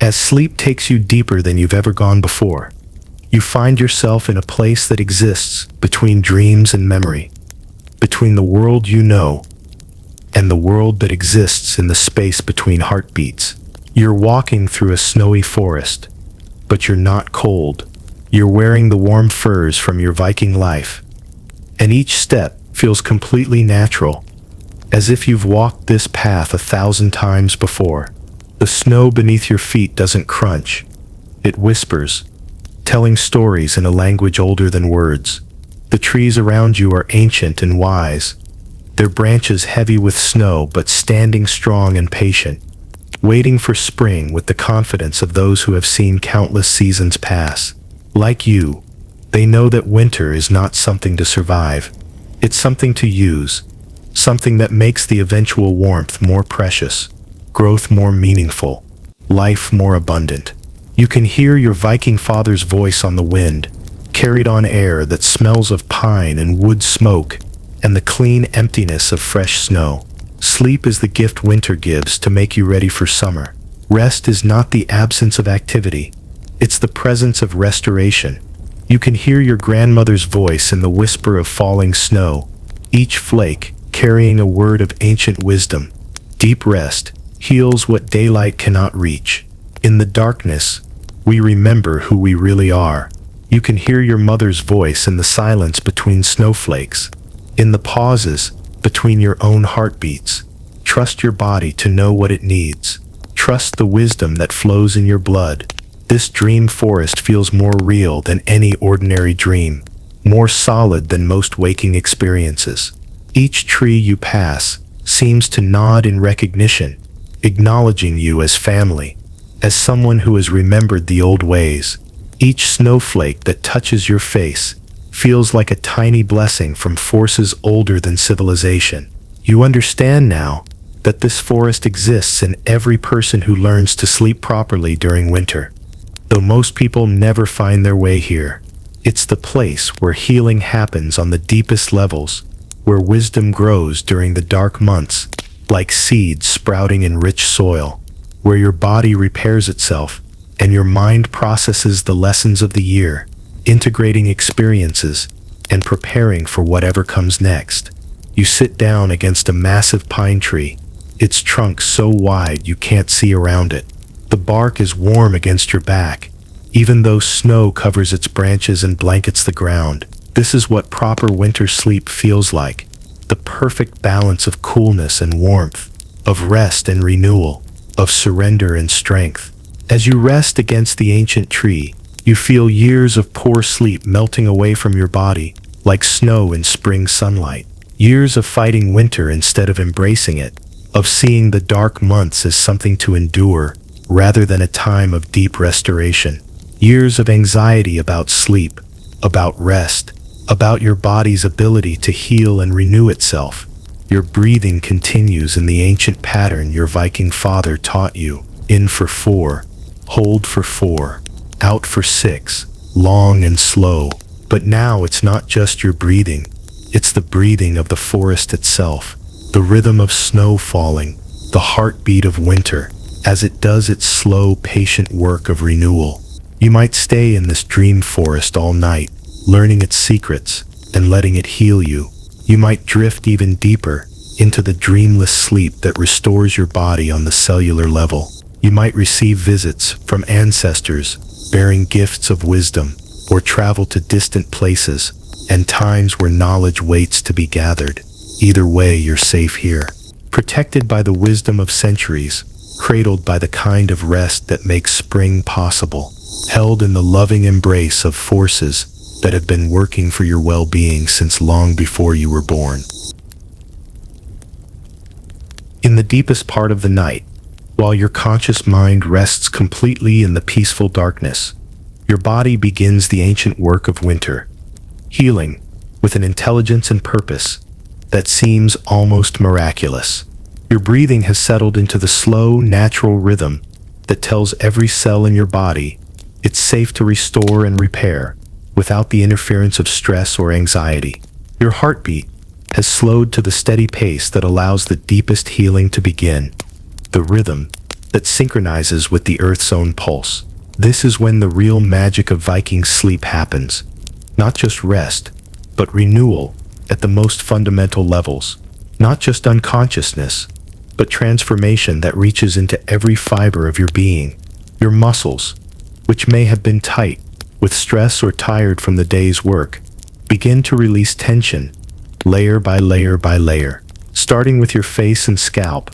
As sleep takes you deeper than you've ever gone before, you find yourself in a place that exists between dreams and memory, between the world you know and the world that exists in the space between heartbeats. You're walking through a snowy forest, but you're not cold. You're wearing the warm furs from your Viking life, and each step feels completely natural, as if you've walked this path 1,000 times before. The snow beneath your feet doesn't crunch. It whispers, telling stories in a language older than words. The trees around you are ancient and wise, their branches heavy with snow but standing strong and patient, waiting for spring with the confidence of those who have seen countless seasons pass. Like you, they know that winter is not something to survive. It's something to use, something that makes the eventual warmth more precious, growth more meaningful, life more abundant. You can hear your Viking father's voice on the wind, carried on air that smells of pine and wood smoke, and the clean emptiness of fresh snow. Sleep is the gift winter gives to make you ready for summer. Rest is not the absence of activity, it's the presence of restoration. You can hear your grandmother's voice in the whisper of falling snow, each flake carrying a word of ancient wisdom. Deep rest heals what daylight cannot reach. In the darkness, we remember who we really are. You can hear your mother's voice in the silence between snowflakes, in the pauses between your own heartbeats. Trust your body to know what it needs. Trust the wisdom that flows in your blood. This dream forest feels more real than any ordinary dream, more solid than most waking experiences. Each tree you pass seems to nod in recognition, acknowledging you as family, as someone who has remembered the old ways. Each snowflake that touches your face feels like a tiny blessing from forces older than civilization. You understand now that this forest exists in every person who learns to sleep properly during winter. Though most people never find their way here, it's the place where healing happens on the deepest levels, where wisdom grows during the dark months, like seeds sprouting in rich soil, where your body repairs itself and your mind processes the lessons of the year, integrating experiences and preparing for whatever comes next. You sit down against a massive pine tree, its trunk so wide you can't see around it. The bark is warm against your back, even though snow covers its branches and blankets the ground. This is what proper winter sleep feels like, the perfect balance of coolness and warmth, of rest and renewal, of surrender and strength. As you rest against the ancient tree, You feel years of poor sleep melting away from your body, like snow in spring sunlight. Years of fighting winter instead of embracing it, of seeing the dark months as something to endure, rather than a time of deep restoration. Years of anxiety about sleep, about rest, about your body's ability to heal and renew itself. Your breathing continues in the ancient pattern your Viking father taught you. In for 4, hold for 4, out for 6, long and slow. But now it's not just your breathing, it's the breathing of the forest itself, the rhythm of snow falling, the heartbeat of winter, as it does its slow, patient work of renewal. You might stay in this dream forest all night, learning its secrets and letting it heal you. You might drift even deeper into the dreamless sleep that restores your body on the cellular level. You might receive visits from ancestors bearing gifts of wisdom, or travel to distant places and times where knowledge waits to be gathered. Either way, you're safe here, protected by the wisdom of centuries, cradled by the kind of rest that makes spring possible, held in the loving embrace of forces that have been working for your well-being since long before you were born. In the deepest part of the night, while your conscious mind rests completely in the peaceful darkness, your body begins the ancient work of winter, healing with an intelligence and purpose that seems almost miraculous. Your breathing has settled into the slow, natural rhythm that tells every cell in your body it's safe to restore and repair without the interference of stress or anxiety. Your heartbeat has slowed to the steady pace that allows the deepest healing to begin, the rhythm that synchronizes with the Earth's own pulse. This is when the real magic of Viking sleep happens. Not just rest, but renewal at the most fundamental levels. Not just unconsciousness, but transformation that reaches into every fiber of your being. Your muscles, which may have been tight with stress or tired from the day's work, begin to release tension, layer by layer by layer, starting with your face and scalp,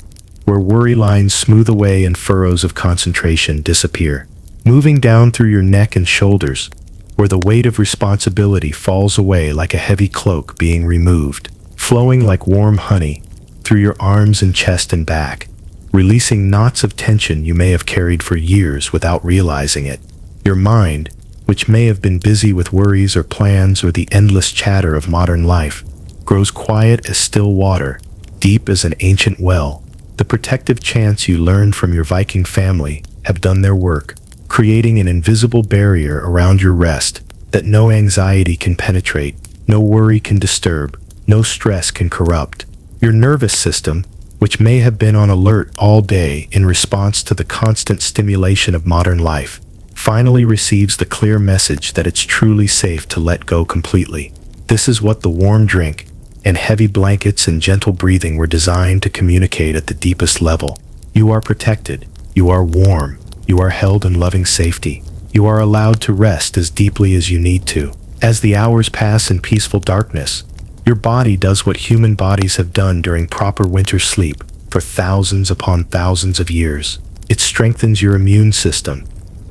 where worry lines smooth away and furrows of concentration disappear, moving down through your neck and shoulders, where the weight of responsibility falls away like a heavy cloak being removed, flowing like warm honey through your arms and chest and back, releasing knots of tension you may have carried for years without realizing it. Your mind, which may have been busy with worries or plans or the endless chatter of modern life, grows quiet as still water, deep as an ancient well. The protective chants you learned from your Viking family have done their work, creating an invisible barrier around your rest that no anxiety can penetrate, no worry can disturb, no stress can corrupt. Your nervous system, which may have been on alert all day in response to the constant stimulation of modern life, finally receives the clear message that it's truly safe to let go completely. This is what the warm drink and heavy blankets and gentle breathing were designed to communicate at the deepest level. You are protected, you are warm, you are held in loving safety. You are allowed to rest as deeply as you need to. As the hours pass in peaceful darkness, your body does what human bodies have done during proper winter sleep for thousands upon thousands of years. It strengthens your immune system,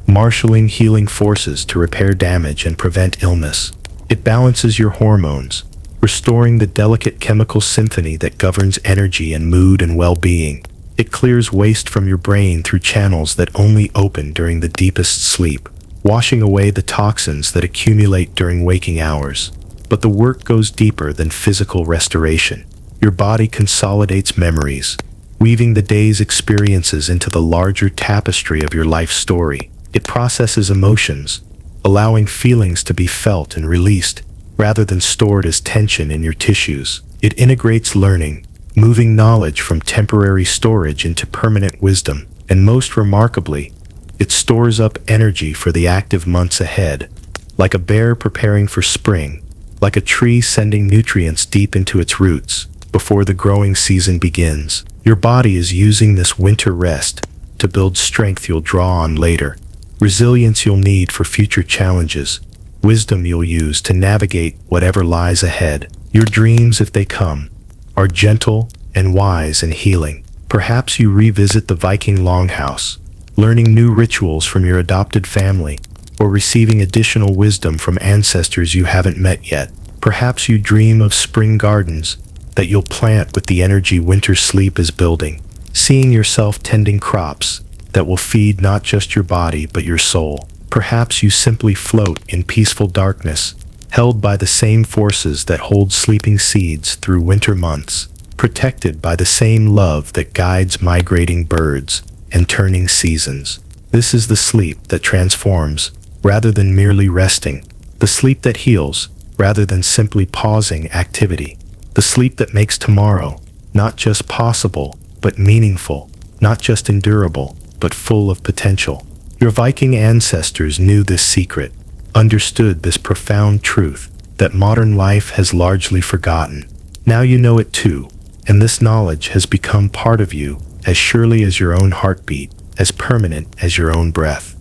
marshaling healing forces to repair damage and prevent illness. It balances your hormones, restoring the delicate chemical symphony that governs energy and mood and well-being. It clears waste from your brain through channels that only open during the deepest sleep, washing away the toxins that accumulate during waking hours. But the work goes deeper than physical restoration. Your body consolidates memories, weaving the day's experiences into the larger tapestry of your life story. It processes emotions, allowing feelings to be felt and released, rather than stored as tension in your tissues. It integrates learning, moving knowledge from temporary storage into permanent wisdom, and most remarkably, it stores up energy for the active months ahead, like a bear preparing for spring, like a tree sending nutrients deep into its roots before the growing season begins. Your body is using this winter rest to build strength you'll draw on later, resilience you'll need for future challenges, wisdom you'll use to navigate whatever lies ahead. Your dreams, if they come, are gentle and wise and healing. Perhaps you revisit the Viking longhouse, learning new rituals from your adopted family, or receiving additional wisdom from ancestors you haven't met yet. Perhaps you dream of spring gardens that you'll plant with the energy winter sleep is building, seeing yourself tending crops that will feed not just your body but your soul. Perhaps you simply float in peaceful darkness, held by the same forces that hold sleeping seeds through winter months, protected by the same love that guides migrating birds and turning seasons. This is the sleep that transforms rather than merely resting, the sleep that heals rather than simply pausing activity, the sleep that makes tomorrow not just possible but meaningful, not just endurable but full of potential. Your Viking ancestors knew this secret, understood this profound truth that modern life has largely forgotten. Now you know it too, and this knowledge has become part of you as surely as your own heartbeat, as permanent as your own breath.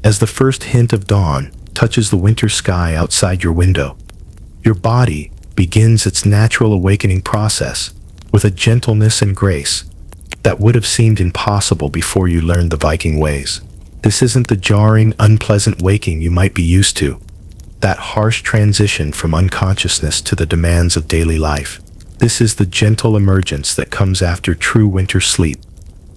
As the first hint of dawn touches the winter sky outside your window, your body begins its natural awakening process with a gentleness and grace that would have seemed impossible before you learned the Viking ways. This isn't the jarring, unpleasant waking you might be used to, that harsh transition from unconsciousness to the demands of daily life. This is the gentle emergence that comes after true winter sleep,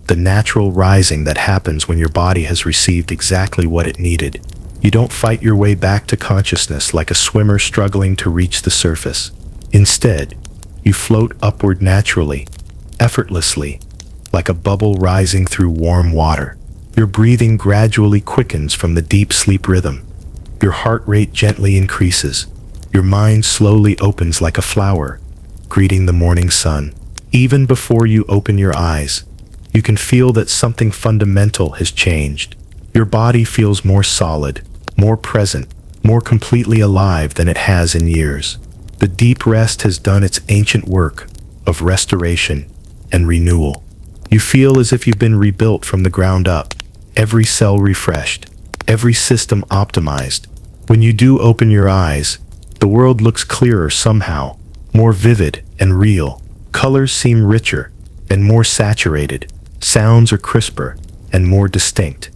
the natural rising that happens when your body has received exactly what it needed. You don't fight your way back to consciousness like a swimmer struggling to reach the surface. Instead, you float upward naturally, effortlessly, like a bubble rising through warm water. Your breathing gradually quickens from the deep sleep rhythm. Your heart rate gently increases. Your mind slowly opens like a flower, greeting the morning sun. Even before you open your eyes, you can feel that something fundamental has changed. Your body feels more solid, more present, more completely alive than it has in years. The deep rest has done its ancient work of restoration and renewal. You feel as if you've been rebuilt from the ground up, every cell refreshed, every system optimized. When you do open your eyes, the world looks clearer somehow, more vivid and real. Colors seem richer and more saturated. Sounds are crisper and more distinct.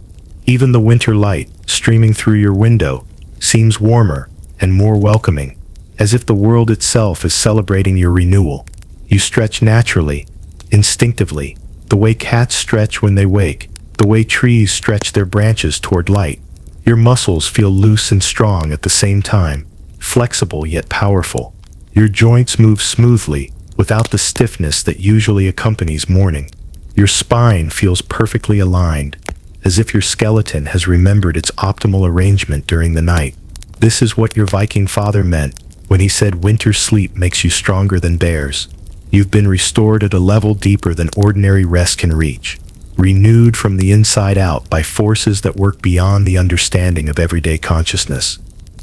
Even the winter light streaming through your window seems warmer and more welcoming, as if the world itself is celebrating your renewal. You stretch naturally, instinctively, the way cats stretch when they wake, the way trees stretch their branches toward light. Your muscles feel loose and strong at the same time, flexible yet powerful. Your joints move smoothly, without the stiffness that usually accompanies morning. Your spine feels perfectly aligned, as if your skeleton has remembered its optimal arrangement during the night. This is what your Viking father meant when he said winter sleep makes you stronger than bears. You've been restored at a level deeper than ordinary rest can reach, renewed from the inside out by forces that work beyond the understanding of everyday consciousness.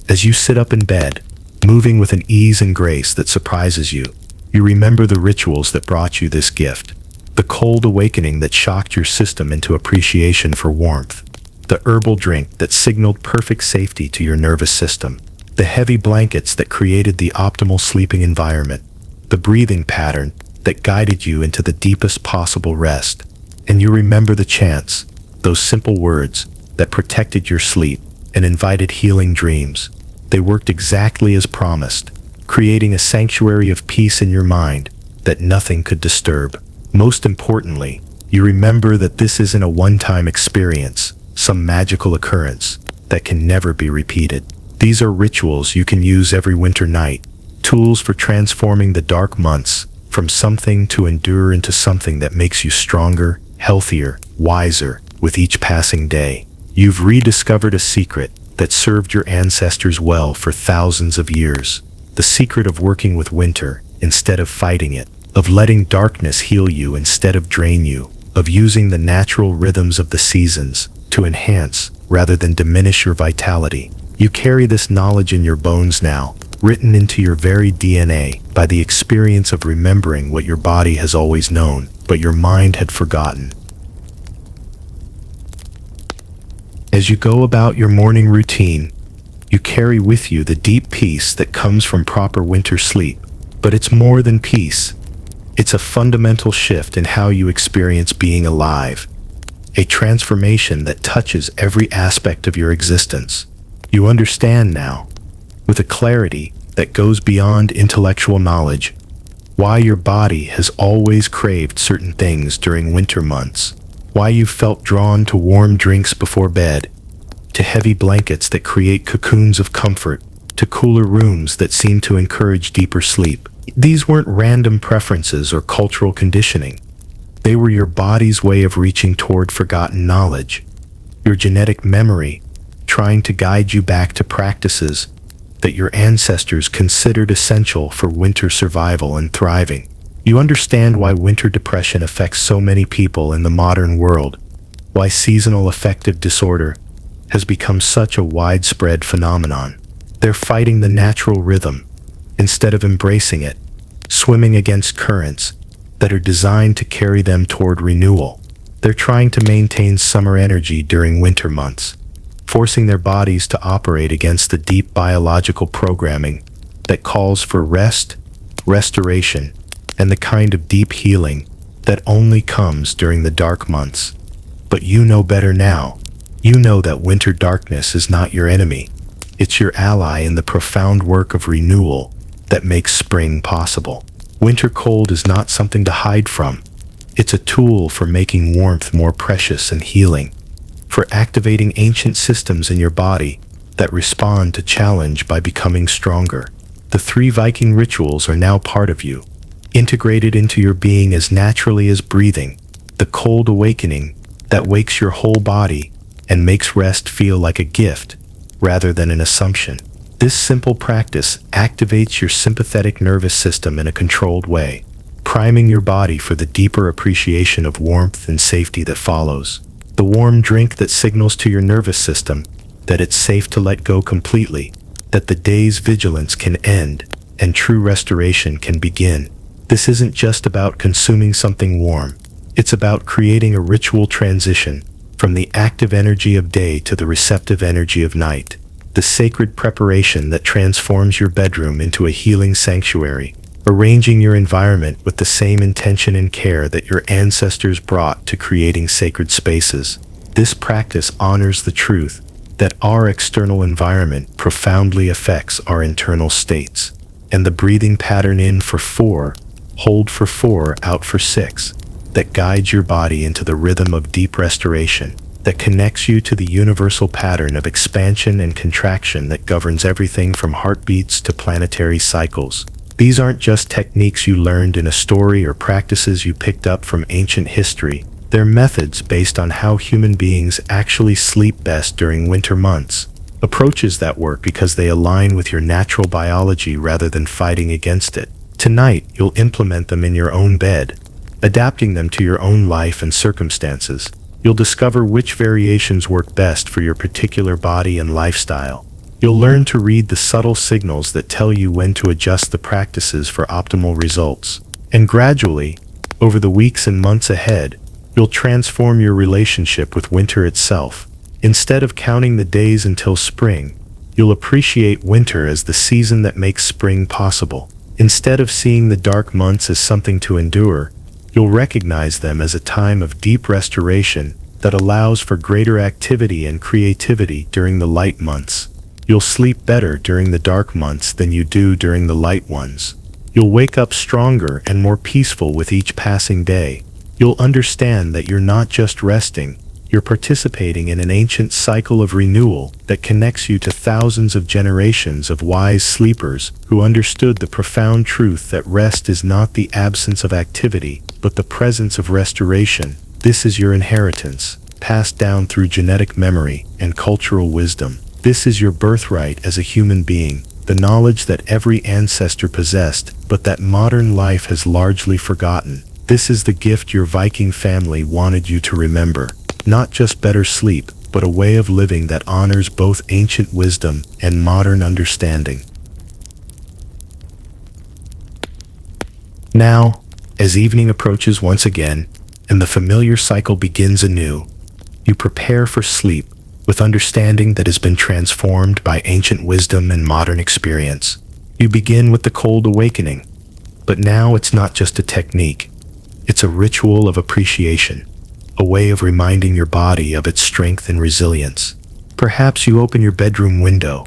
As you sit up in bed, moving with an ease and grace that surprises you, you remember the rituals that brought you this gift, the cold awakening that shocked your system into appreciation for warmth, the herbal drink that signaled perfect safety to your nervous system, the heavy blankets that created the optimal sleeping environment, the breathing pattern that guided you into the deepest possible rest. And you remember the chants, those simple words that protected your sleep and invited healing dreams. They worked exactly as promised, creating a sanctuary of peace in your mind that nothing could disturb. Most importantly, you remember that this isn't a one-time experience, some magical occurrence that can never be repeated. These are rituals you can use every winter night, tools for transforming the dark months from something to endure into something that makes you stronger, healthier, wiser with each passing day. You've rediscovered a secret that served your ancestors well for thousands of years. The secret of working with winter instead of fighting it, of letting darkness heal you instead of drain you, of using the natural rhythms of the seasons to enhance rather than diminish your vitality. You carry this knowledge in your bones now, written into your very DNA by the experience of remembering what your body has always known, but your mind had forgotten. As you go about your morning routine, you carry with you the deep peace that comes from proper winter sleep. But it's more than peace. It's a fundamental shift in how you experience being alive. a transformation that touches every aspect of your existence. You understand now, with a clarity that goes beyond intellectual knowledge, why your body has always craved certain things during winter months, why you felt drawn to warm drinks before bed, to heavy blankets that create cocoons of comfort, to cooler rooms that seem to encourage deeper sleep. These weren't random preferences or cultural conditioning. They were your body's way of reaching toward forgotten knowledge, your genetic memory, trying to guide you back to practices that your ancestors considered essential for winter survival and thriving. You understand why winter depression affects so many people in the modern world, why seasonal affective disorder has become such a widespread phenomenon. They're fighting the natural rhythm instead of embracing it, swimming against currents that are designed to carry them toward renewal. They're trying to maintain summer energy during winter months, forcing their bodies to operate against the deep biological programming that calls for rest, restoration, and the kind of deep healing that only comes during the dark months. But you know better now. You know that winter darkness is not your enemy. It's your ally in the profound work of renewal that makes spring possible. Winter cold is not something to hide from. It's a tool for making warmth more precious and healing, for activating ancient systems in your body that respond to challenge by becoming stronger. The 3 Viking rituals are now part of you, integrated into your being as naturally as breathing. The cold awakening that wakes your whole body and makes rest feel like a gift rather than an assumption. This simple practice activates your sympathetic nervous system in a controlled way, priming your body for the deeper appreciation of warmth and safety that follows. The warm drink that signals to your nervous system that it's safe to let go completely, that the day's vigilance can end and true restoration can begin. This isn't just about consuming something warm. It's about creating a ritual transition from the active energy of day to the receptive energy of night, the sacred preparation that transforms your bedroom into a healing sanctuary, arranging your environment with the same intention and care that your ancestors brought to creating sacred spaces. This practice honors the truth that our external environment profoundly affects our internal states, and the breathing pattern in for 4, hold for 4, out for 6, that guides your body into the rhythm of deep restoration, that connects you to the universal pattern of expansion and contraction that governs everything from heartbeats to planetary cycles. These aren't just techniques you learned in a story or practices you picked up from ancient history. They're methods based on how human beings actually sleep best during winter months, approaches that work because they align with your natural biology rather than fighting against it. Tonight, you'll implement them in your own bed, adapting them to your own life and circumstances. You'll discover which variations work best for your particular body and lifestyle. You'll learn to read the subtle signals that tell you when to adjust the practices for optimal results. And gradually, over the weeks and months ahead, you'll transform your relationship with winter itself. Instead of counting the days until spring, you'll appreciate winter as the season that makes spring possible. Instead of seeing the dark months as something to endure, you'll recognize them as a time of deep restoration that allows for greater activity and creativity during the light months. You'll sleep better during the dark months than you do during the light ones. You'll wake up stronger and more peaceful with each passing day. You'll understand that you're not just resting, you're participating in an ancient cycle of renewal that connects you to thousands of generations of wise sleepers who understood the profound truth that rest is not the absence of activity, but the presence of restoration. This is your inheritance, passed down through genetic memory and cultural wisdom. This is your birthright as a human being, the knowledge that every ancestor possessed, but that modern life has largely forgotten. This is the gift your Viking family wanted you to remember. Not just better sleep, but a way of living that honors both ancient wisdom and modern understanding. Now, as evening approaches once again, and the familiar cycle begins anew, you prepare for sleep with understanding that has been transformed by ancient wisdom and modern experience. You begin with the cold awakening, but now it's not just a technique, it's a ritual of appreciation. a way of reminding your body of its strength and resilience. Perhaps you open your bedroom window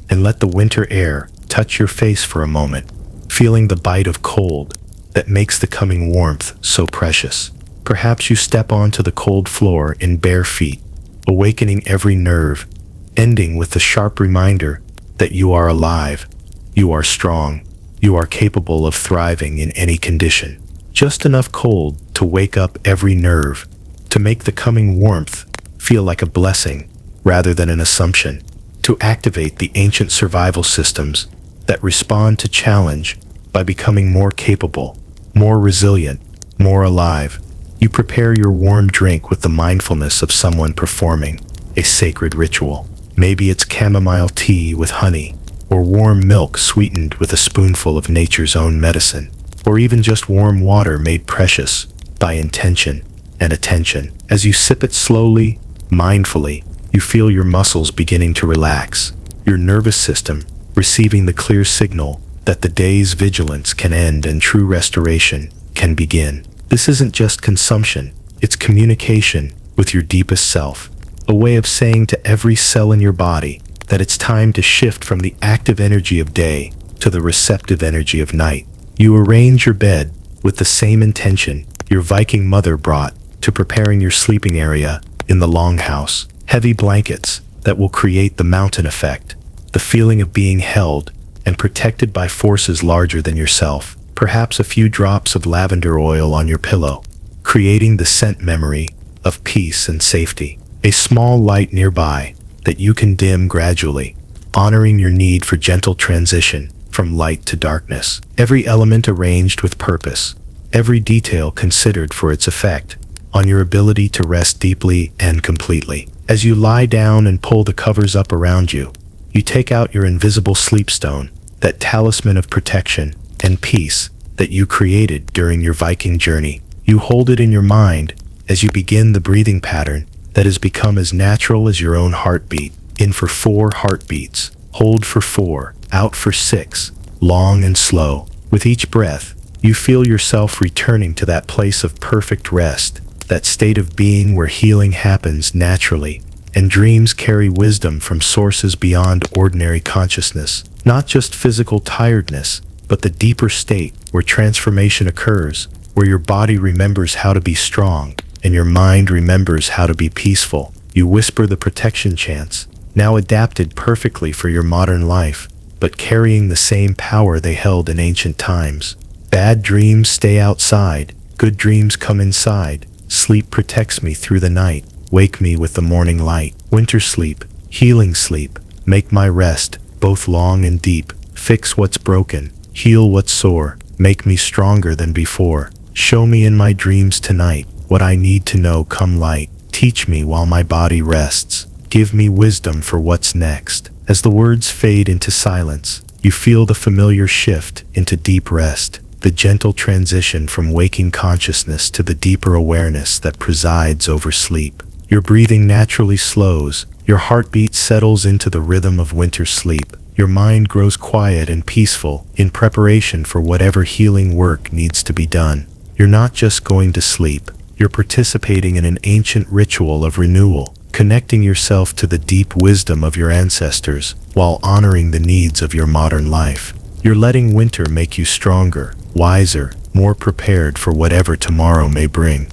and let the winter air touch your face for a moment, feeling the bite of cold that makes the coming warmth so precious. Perhaps you step onto the cold floor in bare feet, awakening every nerve, ending with the sharp reminder that you are alive, you are strong, you are capable of thriving in any condition. Just enough cold to wake up every nerve, to make the coming warmth feel like a blessing rather than an assumption, to activate the ancient survival systems that respond to challenge by becoming more capable, more resilient, more alive. You prepare your warm drink with the mindfulness of someone performing a sacred ritual. Maybe it's chamomile tea with honey, or warm milk sweetened with a spoonful of nature's own medicine, or even just warm water made precious by intention and attention. As you sip it slowly, mindfully, you feel your muscles beginning to relax, your nervous system receiving the clear signal that the day's vigilance can end and true restoration can begin. This isn't just consumption, it's communication with your deepest self, a way of saying to every cell in your body that it's time to shift from the active energy of day to the receptive energy of night. You arrange your bed with the same intention your Viking mother brought to preparing your sleeping area in the longhouse. Heavy blankets that will create the mountain effect, the feeling of being held and protected by forces larger than yourself. Perhaps a few drops of lavender oil on your pillow, creating the scent memory of peace and safety. A small light nearby that you can dim gradually, honoring your need for gentle transition from light to darkness. Every element arranged with purpose, every detail considered for its effect on your ability to rest deeply and completely. As you lie down and pull the covers up around you, you take out your invisible sleep stone, that talisman of protection and peace that you created during your Viking journey. You hold it in your mind as you begin the breathing pattern that has become as natural as your own heartbeat. In for 4 heartbeats, hold for 4, out for 6, long and slow. With each breath, you feel yourself returning to that place of perfect rest, that state of being where healing happens naturally, and dreams carry wisdom from sources beyond ordinary consciousness. Not just physical tiredness, but the deeper state where transformation occurs, where your body remembers how to be strong, and your mind remembers how to be peaceful. You whisper the protection chants, now adapted perfectly for your modern life, but carrying the same power they held in ancient times. Bad dreams stay outside, good dreams come inside. Sleep protects me through the night, wake me with the morning light. Winter sleep, healing sleep, make my rest both long and deep. Fix what's broken, heal what's sore, make me stronger than before. Show me in my dreams tonight what I need to know come light. Teach me while my body rests, give me wisdom for what's next. As the words fade into silence, you feel the familiar shift into deep rest, the gentle transition from waking consciousness to the deeper awareness that presides over sleep. Your breathing naturally slows, your heartbeat settles into the rhythm of winter sleep. Your mind grows quiet and peaceful in preparation for whatever healing work needs to be done. You're not just going to sleep, you're participating in an ancient ritual of renewal, connecting yourself to the deep wisdom of your ancestors while honoring the needs of your modern life. You're letting winter make you stronger, wiser, more prepared for whatever tomorrow may bring.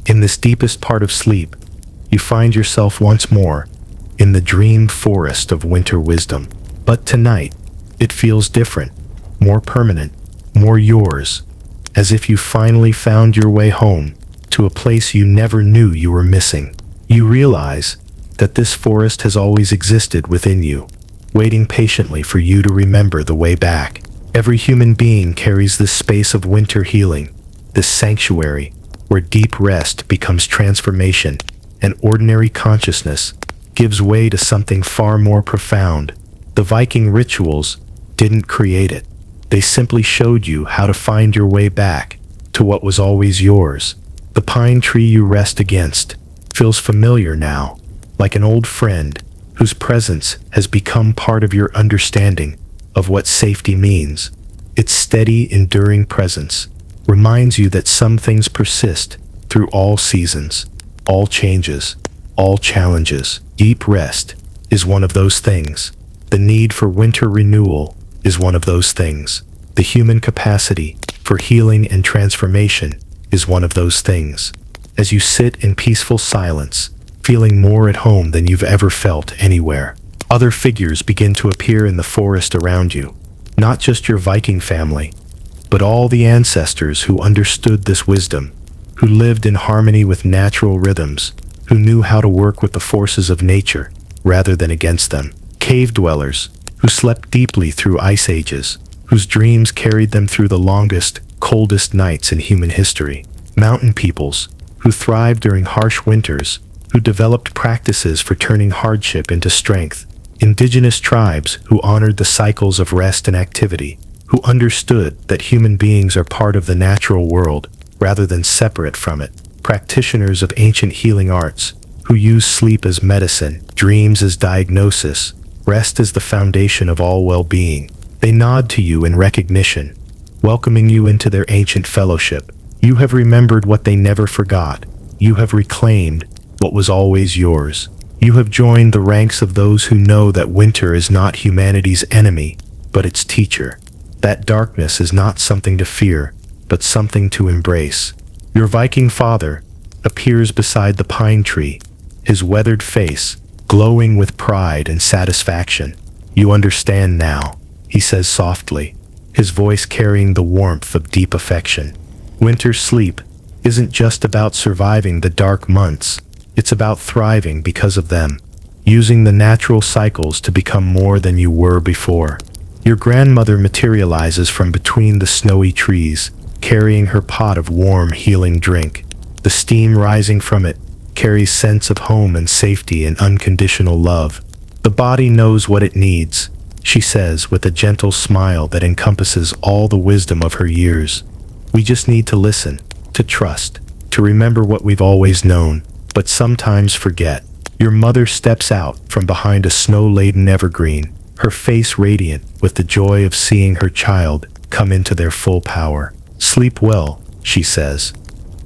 In this deepest part of sleep, you find yourself once more in the dream forest of winter wisdom. But tonight, it feels different, more permanent, more yours, as if you finally found your way home to a place you never knew you were missing. You realize that this forest has always existed within you, waiting patiently for you to remember the way back. Every human being carries this space of winter healing, this sanctuary where deep rest becomes transformation and ordinary consciousness gives way to something far more profound. The Viking rituals didn't create it. They simply showed you how to find your way back to what was always yours. The pine tree you rest against feels familiar now, like an old friend whose presence has become part of your understanding of what safety means. Its steady, enduring presence reminds you that some things persist through all seasons, all changes, all challenges. Deep rest is one of those things. The need for winter renewal is one of those things. The human capacity for healing and transformation is one of those things. As you sit in peaceful silence, feeling more at home than you've ever felt anywhere, other figures begin to appear in the forest around you. Not just your Viking family, but all the ancestors who understood this wisdom, who lived in harmony with natural rhythms, who knew how to work with the forces of nature rather than against them. Cave dwellers who slept deeply through ice ages, whose dreams carried them through the longest, coldest nights in human history. Mountain peoples who thrived during harsh winters, who developed practices for turning hardship into strength. Indigenous tribes who honored the cycles of rest and activity, who understood that human beings are part of the natural world rather than separate from it. Practitioners of ancient healing arts who use sleep as medicine, dreams as diagnosis, rest as the foundation of all well-being. They nod to you in recognition, welcoming you into their ancient fellowship. You have remembered what they never forgot. You have reclaimed what was always yours. You have joined the ranks of those who know that winter is not humanity's enemy, but its teacher. That darkness is not something to fear, but something to embrace. Your Viking father appears beside the pine tree, his weathered face glowing with pride and satisfaction. You understand now, he says softly, his voice carrying the warmth of deep affection. Winter sleep isn't just about surviving the dark months. It's about thriving because of them, using the natural cycles to become more than you were before. Your grandmother materializes from between the snowy trees, carrying her pot of warm, healing drink. The steam rising from it carries sense of home and safety and unconditional love. The body knows what it needs, she says with a gentle smile that encompasses all the wisdom of her years. We just need to listen, to trust, to remember what we've always known, but sometimes forget. Your mother steps out from behind a snow-laden evergreen, her face radiant with the joy of seeing her child come into their full power. Sleep well, she says,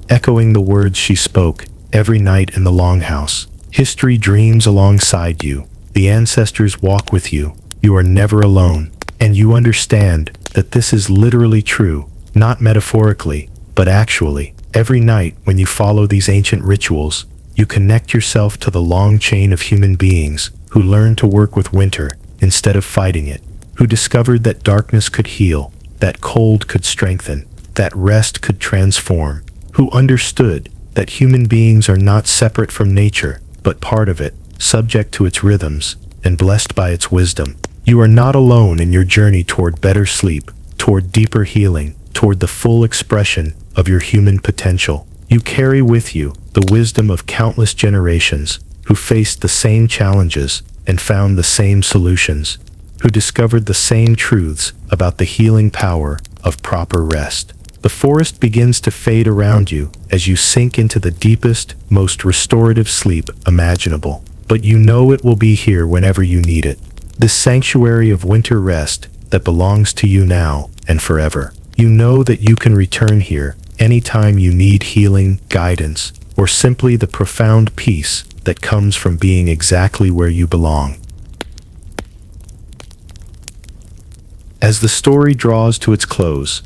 echoing the words she spoke every night in the longhouse. History dreams alongside you. The ancestors walk with you. You are never alone. And you understand that this is literally true, not metaphorically, but actually. Every night when you follow these ancient rituals, you connect yourself to the long chain of human beings who learned to work with winter instead of fighting it, who discovered that darkness could heal, that cold could strengthen, that rest could transform, who understood that human beings are not separate from nature, but part of it, subject to its rhythms, and blessed by its wisdom. You are not alone in your journey toward better sleep, toward deeper healing, toward the full expression of your human potential. You carry with you the wisdom of countless generations who faced the same challenges and found the same solutions, who discovered the same truths about the healing power of proper rest. The forest begins to fade around you as you sink into the deepest, most restorative sleep imaginable, but you know it will be here whenever you need it. This sanctuary of winter rest that belongs to you now and forever. You know that you can return here anytime you need healing, guidance, or simply the profound peace that comes from being exactly where you belong. As the story draws to its close,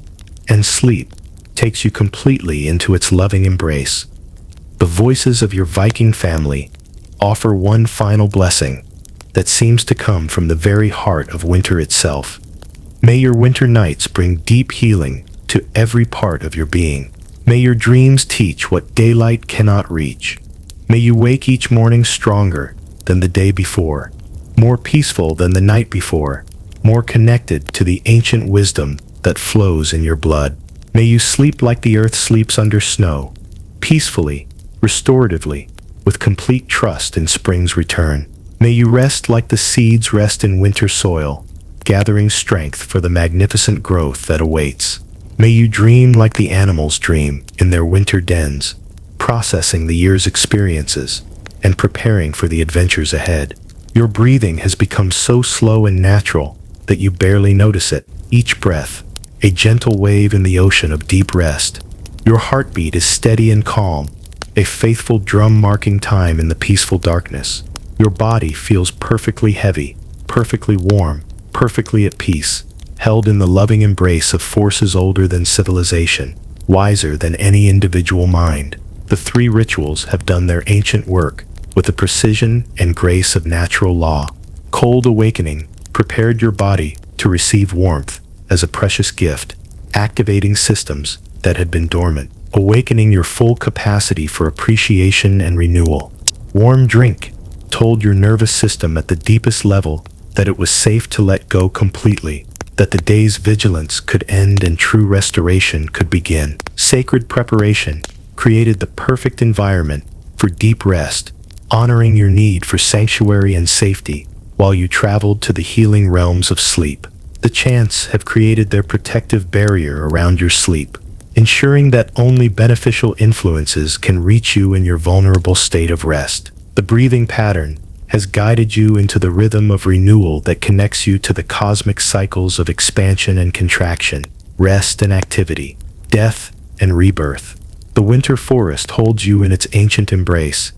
and sleep takes you completely into its loving embrace, the voices of your Viking family offer one final blessing that seems to come from the very heart of winter itself. May your winter nights bring deep healing to every part of your being. May your dreams teach what daylight cannot reach. May you wake each morning stronger than the day before, more peaceful than the night before, more connected to the ancient wisdom that flows in your blood. May you sleep like the earth sleeps under snow, peacefully, restoratively, with complete trust in spring's return. May you rest like the seeds rest in winter soil, gathering strength for the magnificent growth that awaits. May you dream like the animals dream in their winter dens, processing the year's experiences and preparing for the adventures ahead. Your breathing has become so slow and natural that you barely notice it. Each breath, a gentle wave in the ocean of deep rest. Your heartbeat is steady and calm, a faithful drum marking time in the peaceful darkness. Your body feels perfectly heavy, perfectly warm, perfectly at peace, held in the loving embrace of forces older than civilization, wiser than any individual mind. The three rituals have done their ancient work with the precision and grace of natural law. Cold awakening prepared your body to receive warmth as a precious gift, activating systems that had been dormant, awakening your full capacity for appreciation and renewal. Warm drink told your nervous system at the deepest level that it was safe to let go completely, that the day's vigilance could end and true restoration could begin. Sacred preparation created the perfect environment for deep rest, honoring your need for sanctuary and safety while you traveled to the healing realms of sleep. The chants have created their protective barrier around your sleep, ensuring that only beneficial influences can reach you in your vulnerable state of rest. The breathing pattern has guided you into the rhythm of renewal that connects you to the cosmic cycles of expansion and contraction, rest and activity, death and rebirth. The winter forest holds you in its ancient embrace,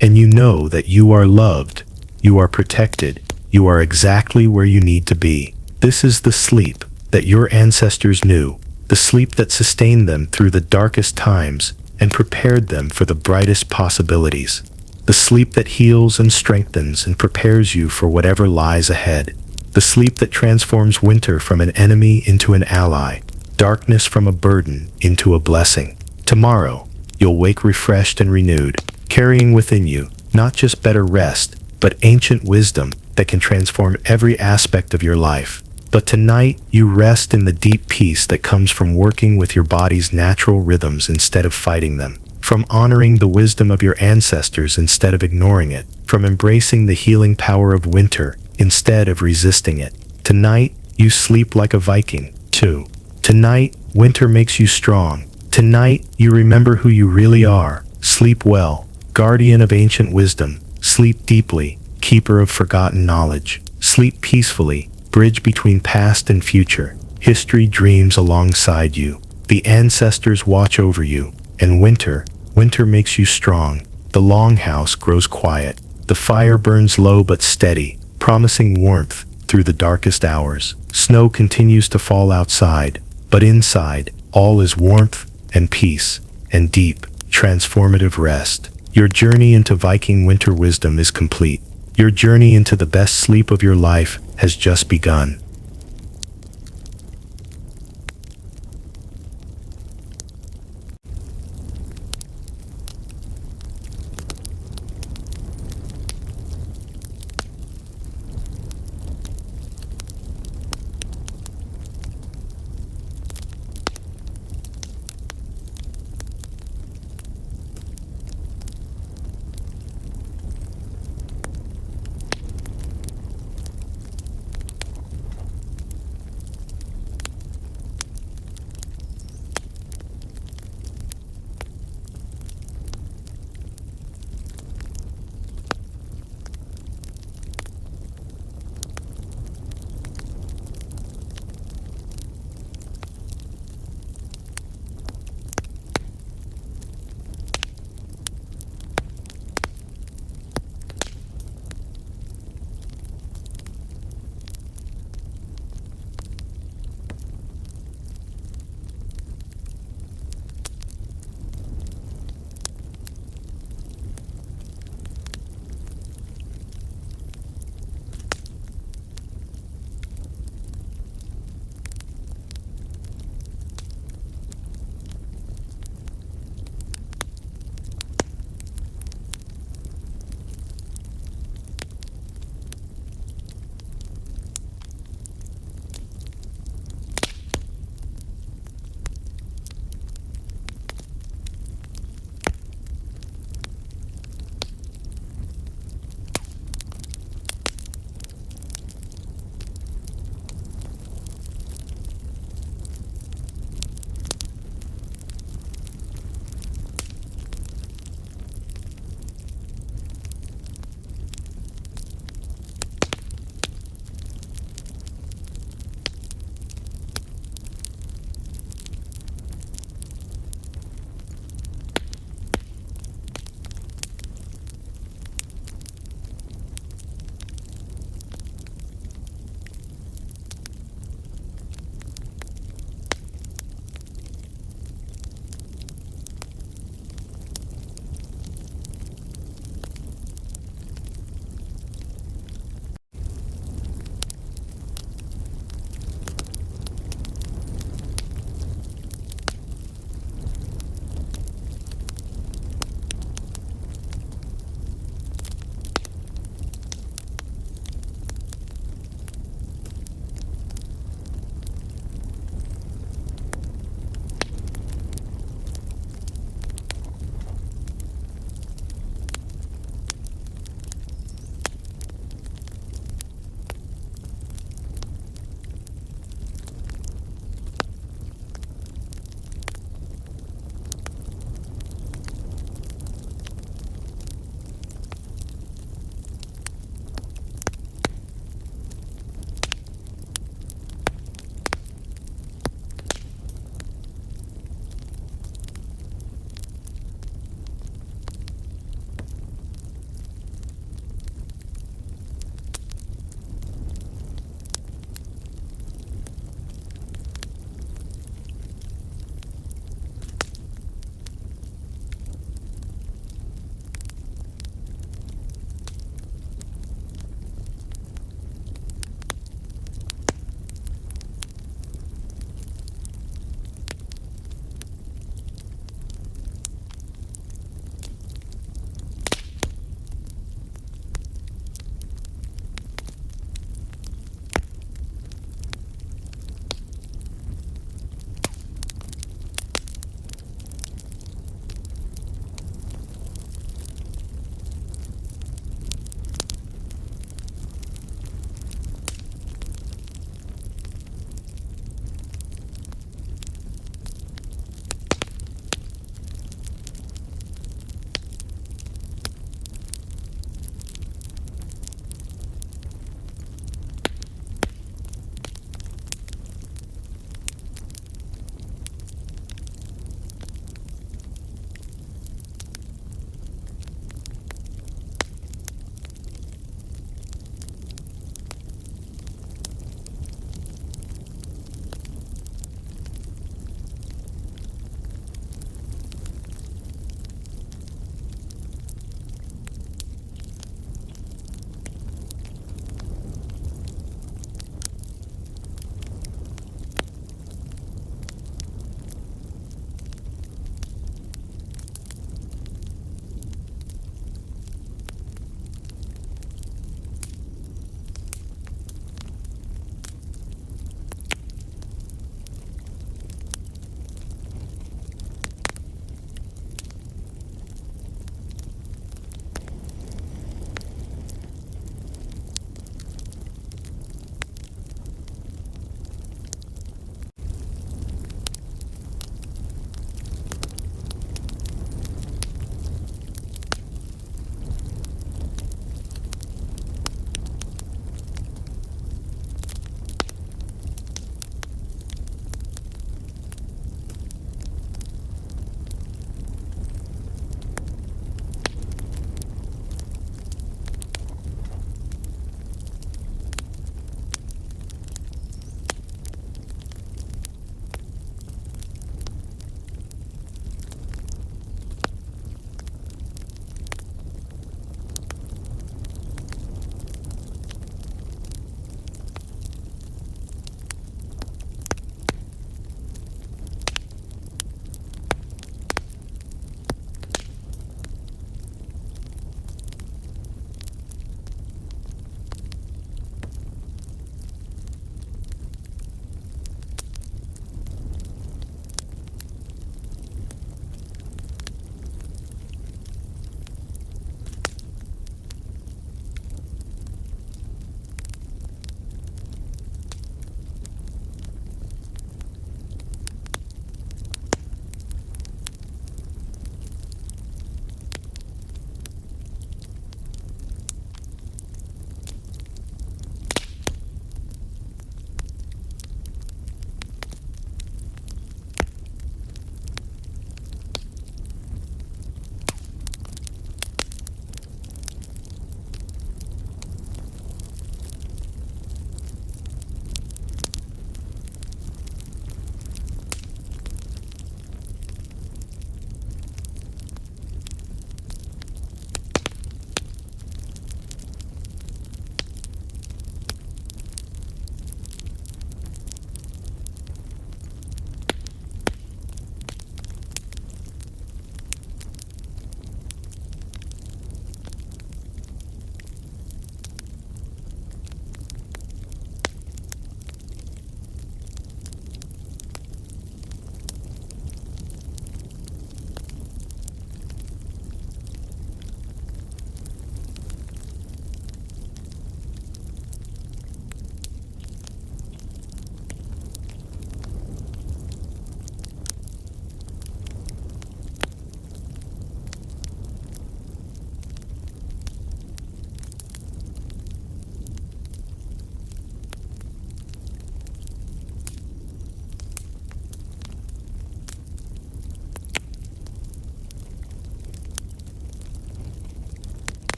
and you know that you are loved, you are protected, you are exactly where you need to be. This is the sleep that your ancestors knew, the sleep that sustained them through the darkest times and prepared them for the brightest possibilities. The sleep that heals and strengthens and prepares you for whatever lies ahead. The sleep that transforms winter from an enemy into an ally, darkness from a burden into a blessing. Tomorrow, you'll wake refreshed and renewed, carrying within you not just better rest, but ancient wisdom that can transform every aspect of your life. But tonight, you rest in the deep peace that comes from working with your body's natural rhythms instead of fighting them, from honoring the wisdom of your ancestors instead of ignoring it, from embracing the healing power of winter instead of resisting it. Tonight, you sleep like a Viking, too. Tonight, winter makes you strong. Tonight, you remember who you really are. Sleep well, guardian of ancient wisdom. Sleep deeply, keeper of forgotten knowledge. Sleep peacefully, bridge between past and future. History dreams alongside you. The ancestors watch over you. And winter makes you strong. The longhouse grows quiet. The fire burns low but steady, promising warmth through the darkest hours. Snow continues to fall outside, but inside, all is warmth and peace and deep, transformative rest. Your journey into Viking winter wisdom is complete. Your journey into the best sleep of your life has just begun.